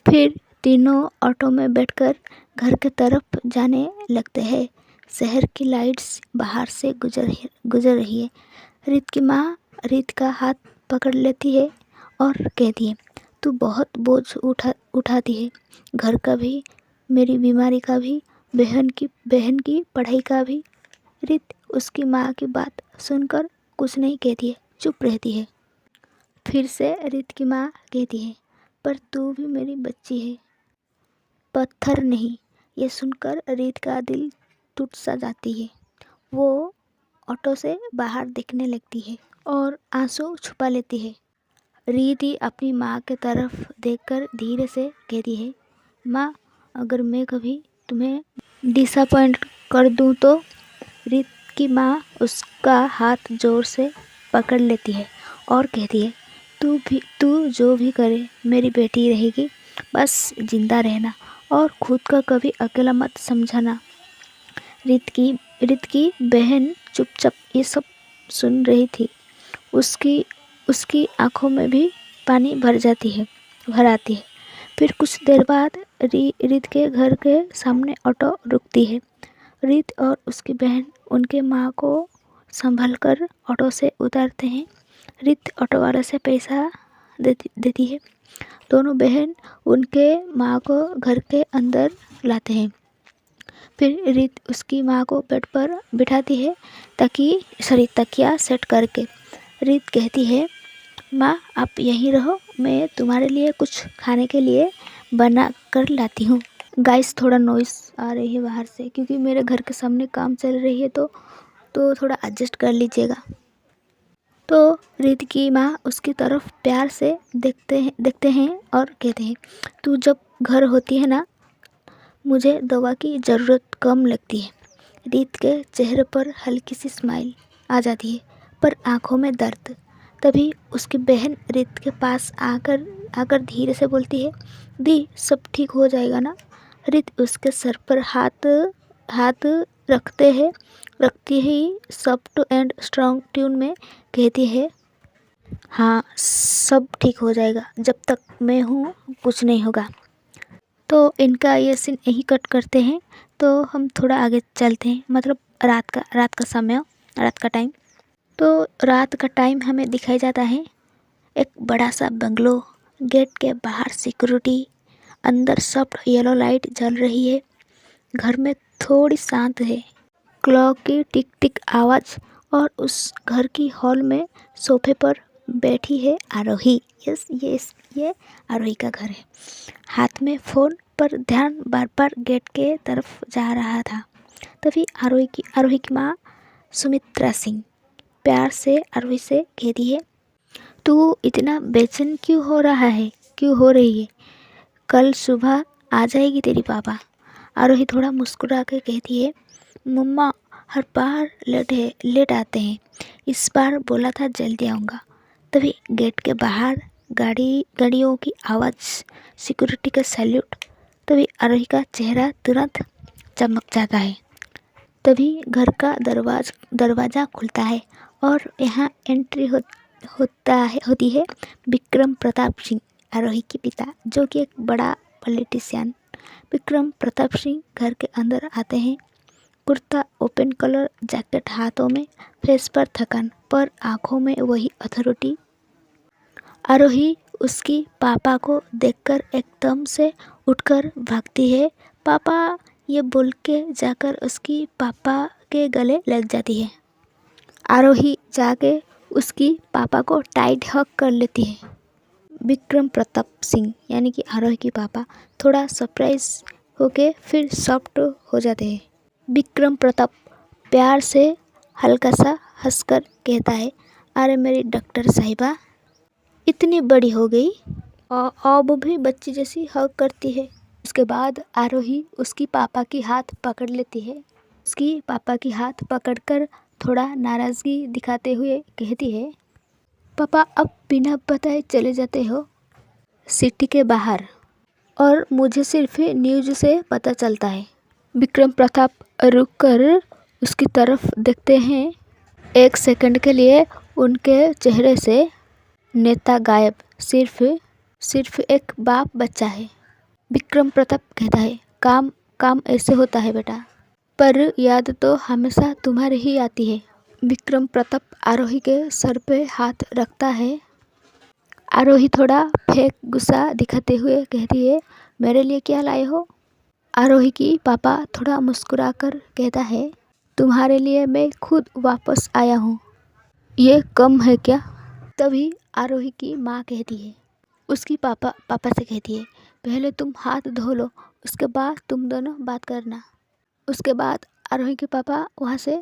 फिर तीनों ऑटो में बैठकर घर के तरफ जाने लगते हैं। शहर की लाइट्स बाहर से गुजर रही है। रीत की माँ रीत का हाथ पकड़ लेती है और कहती है, तू बहुत बोझ उठाती है, घर का भी, मेरी बीमारी का भी, बहन की पढ़ाई का भी। रीत उसकी माँ की बात सुनकर कुछ नहीं कहती है, चुप रहती है। फिर से रीत की माँ कहती है, पर तू भी मेरी बच्ची है, पत्थर नहीं। ये सुनकर रीत का दिल टूट सा जाती है। वो ऑटो से बाहर देखने लगती है और आंसू छुपा लेती है। रीत ही अपनी माँ के तरफ देखकर धीरे से कहती है, माँ, अगर मैं कभी तुम्हें डिसअपॉइंट कर दूँ तो? रीत की माँ उसका हाथ जोर से पकड़ लेती है और कहती है, तू जो भी करे, मेरी बेटी रहेगी। बस जिंदा रहना और खुद का कभी अकेला मत समझना। रित की बहन चुपचाप ये सब सुन रही थी। उसकी उसकी आंखों में भी पानी भर आती है। फिर कुछ देर बाद रित के घर के सामने ऑटो रुकती है। रित और उसकी बहन उनके माँ को संभालकर ऑटो से उतारते हैं। रित ऑटो वाले से पैसा देती है। दोनों बहन उनके माँ को घर के अंदर लाते हैं। फिर रित उसकी माँ को बेड पर बिठाती है तकिया सेट करके। रित कहती है, माँ आप यहीं रहो, मैं तुम्हारे लिए कुछ खाने के लिए बना कर लाती हूँ। गाइस थोड़ा नॉइस आ रही है बाहर से, क्योंकि मेरे घर के सामने काम चल रही है, तो थोड़ा एडजस्ट कर लीजिएगा। तो रित की माँ उसकी तरफ प्यार से देखते हैं और कहते हैं, तू जब घर होती है ना, मुझे दवा की ज़रूरत कम लगती है। रित के चेहरे पर हल्की सी स्माइल आ जाती है, पर आंखों में दर्द। तभी उसकी बहन रित के पास आकर धीरे से बोलती है, दी सब ठीक हो जाएगा ना। रित उसके सर पर हाथ रखती ही सॉफ्ट एंड स्ट्रॉन्ग ट्यून में कहती है, हाँ सब ठीक हो जाएगा, जब तक मैं हूँ कुछ नहीं होगा। तो इनका ये सीन यही कट करते हैं। तो हम थोड़ा आगे चलते हैं, मतलब रात का समय, रात का टाइम। तो रात का टाइम हमें दिखाया जाता है एक बड़ा सा बंगलो, गेट के बाहर सिक्योरिटी, अंदर सॉफ्ट येलो लाइट जल रही है। घर में थोड़ी शांत है, क्लॉक की टिक टिक आवाज़, और उस घर की हॉल में सोफे पर बैठी है आरोही। ये आरोही का घर है। हाथ में फ़ोन पर ध्यान बार बार गेट के तरफ जा रहा था। तभी आरोही की माँ सुमित्रा सिंह प्यार से आरोही से कहती है, तू इतना बेचैन क्यों हो रही है? कल सुबह आ जाएगी तेरी पापा। आरोही थोड़ा मुस्कुरा के कहती है, मम्मा हर बार लेट आते हैं, इस बार बोला था जल्दी आऊँगा। तभी गेट के बाहर गाड़ियों की आवाज़, सिक्योरिटी का सैल्यूट। तभी आरोही का चेहरा तुरंत चमक जाता है। तभी घर का दरवाज़ा खुलता है और यहाँ एंट्री होती है विक्रम प्रताप सिंह, आरोही के पिता, जो कि एक बड़ा पॉलिटिशियन। विक्रम प्रताप सिंह घर के अंदर आते हैं। कुर्ता, ओपन कलर जैकेट हाथों में, फेस पर थकान, पर आंखों में वही अथॉरिटी। आरोही उसकी पापा को देखकर एकदम से उठकर भागती है। पापा ये बोल के जाकर उसकी पापा के गले लग जाती है। आरोही जाके उसकी पापा को टाइट हग कर लेती है। विक्रम प्रताप सिंह यानी कि आरोही के पापा थोड़ा सरप्राइज होके फिर सॉफ्ट हो जाते हैं। विक्रम प्रताप प्यार से हल्का सा हंसकर कहता है, अरे मेरी डॉक्टर साहिबा इतनी बड़ी हो गई और अब भी बच्ची जैसी हग करती है। उसके बाद आरोही उसकी पापा की हाथ पकड़ लेती है। उसकी पापा की हाथ पकड़कर थोड़ा नाराज़गी दिखाते हुए कहती है, पापा अब बिना बताए चले जाते हो सिटी के बाहर, और मुझे सिर्फ न्यूज़ से पता चलता है। विक्रम प्रताप रुककर उसकी तरफ देखते हैं। एक सेकंड के लिए उनके चेहरे से नेता गायब, सिर्फ एक बाप बच्चा है। विक्रम प्रताप कहता है, काम ऐसे होता है बेटा, पर याद तो हमेशा तुम्हारी ही आती है। विक्रम प्रताप आरोही के सर पे हाथ रखता है। आरोही थोड़ा फेक गुस्सा दिखाते हुए कहती है, मेरे लिए क्या लाए हो? आरोही की पापा थोड़ा मुस्कुराकर कहता है, तुम्हारे लिए मैं खुद वापस आया हूँ, ये कम है क्या? तभी आरोही की माँ कहती है, उसकी पापा से कहती है, पहले तुम हाथ धो लो, उसके बाद तुम दोनों बात करना। उसके बाद आरोही के पापा वहाँ से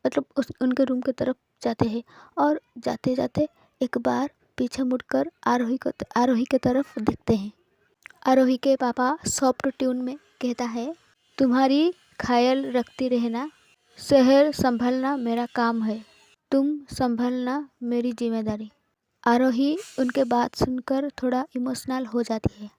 मतलब उनके रूम की तरफ जाते हैं, और जाते जाते एक बार पीछे मुड़कर आरोही की तरफ देखते हैं। आरोही के पापा सॉफ्ट ट्यून में कहता है, तुम्हारी ख्याल रखती रहना, शहर संभालना मेरा काम है, तुम संभालना मेरी जिम्मेदारी। आरोही उनके बात सुनकर थोड़ा इमोशनल हो जाती है।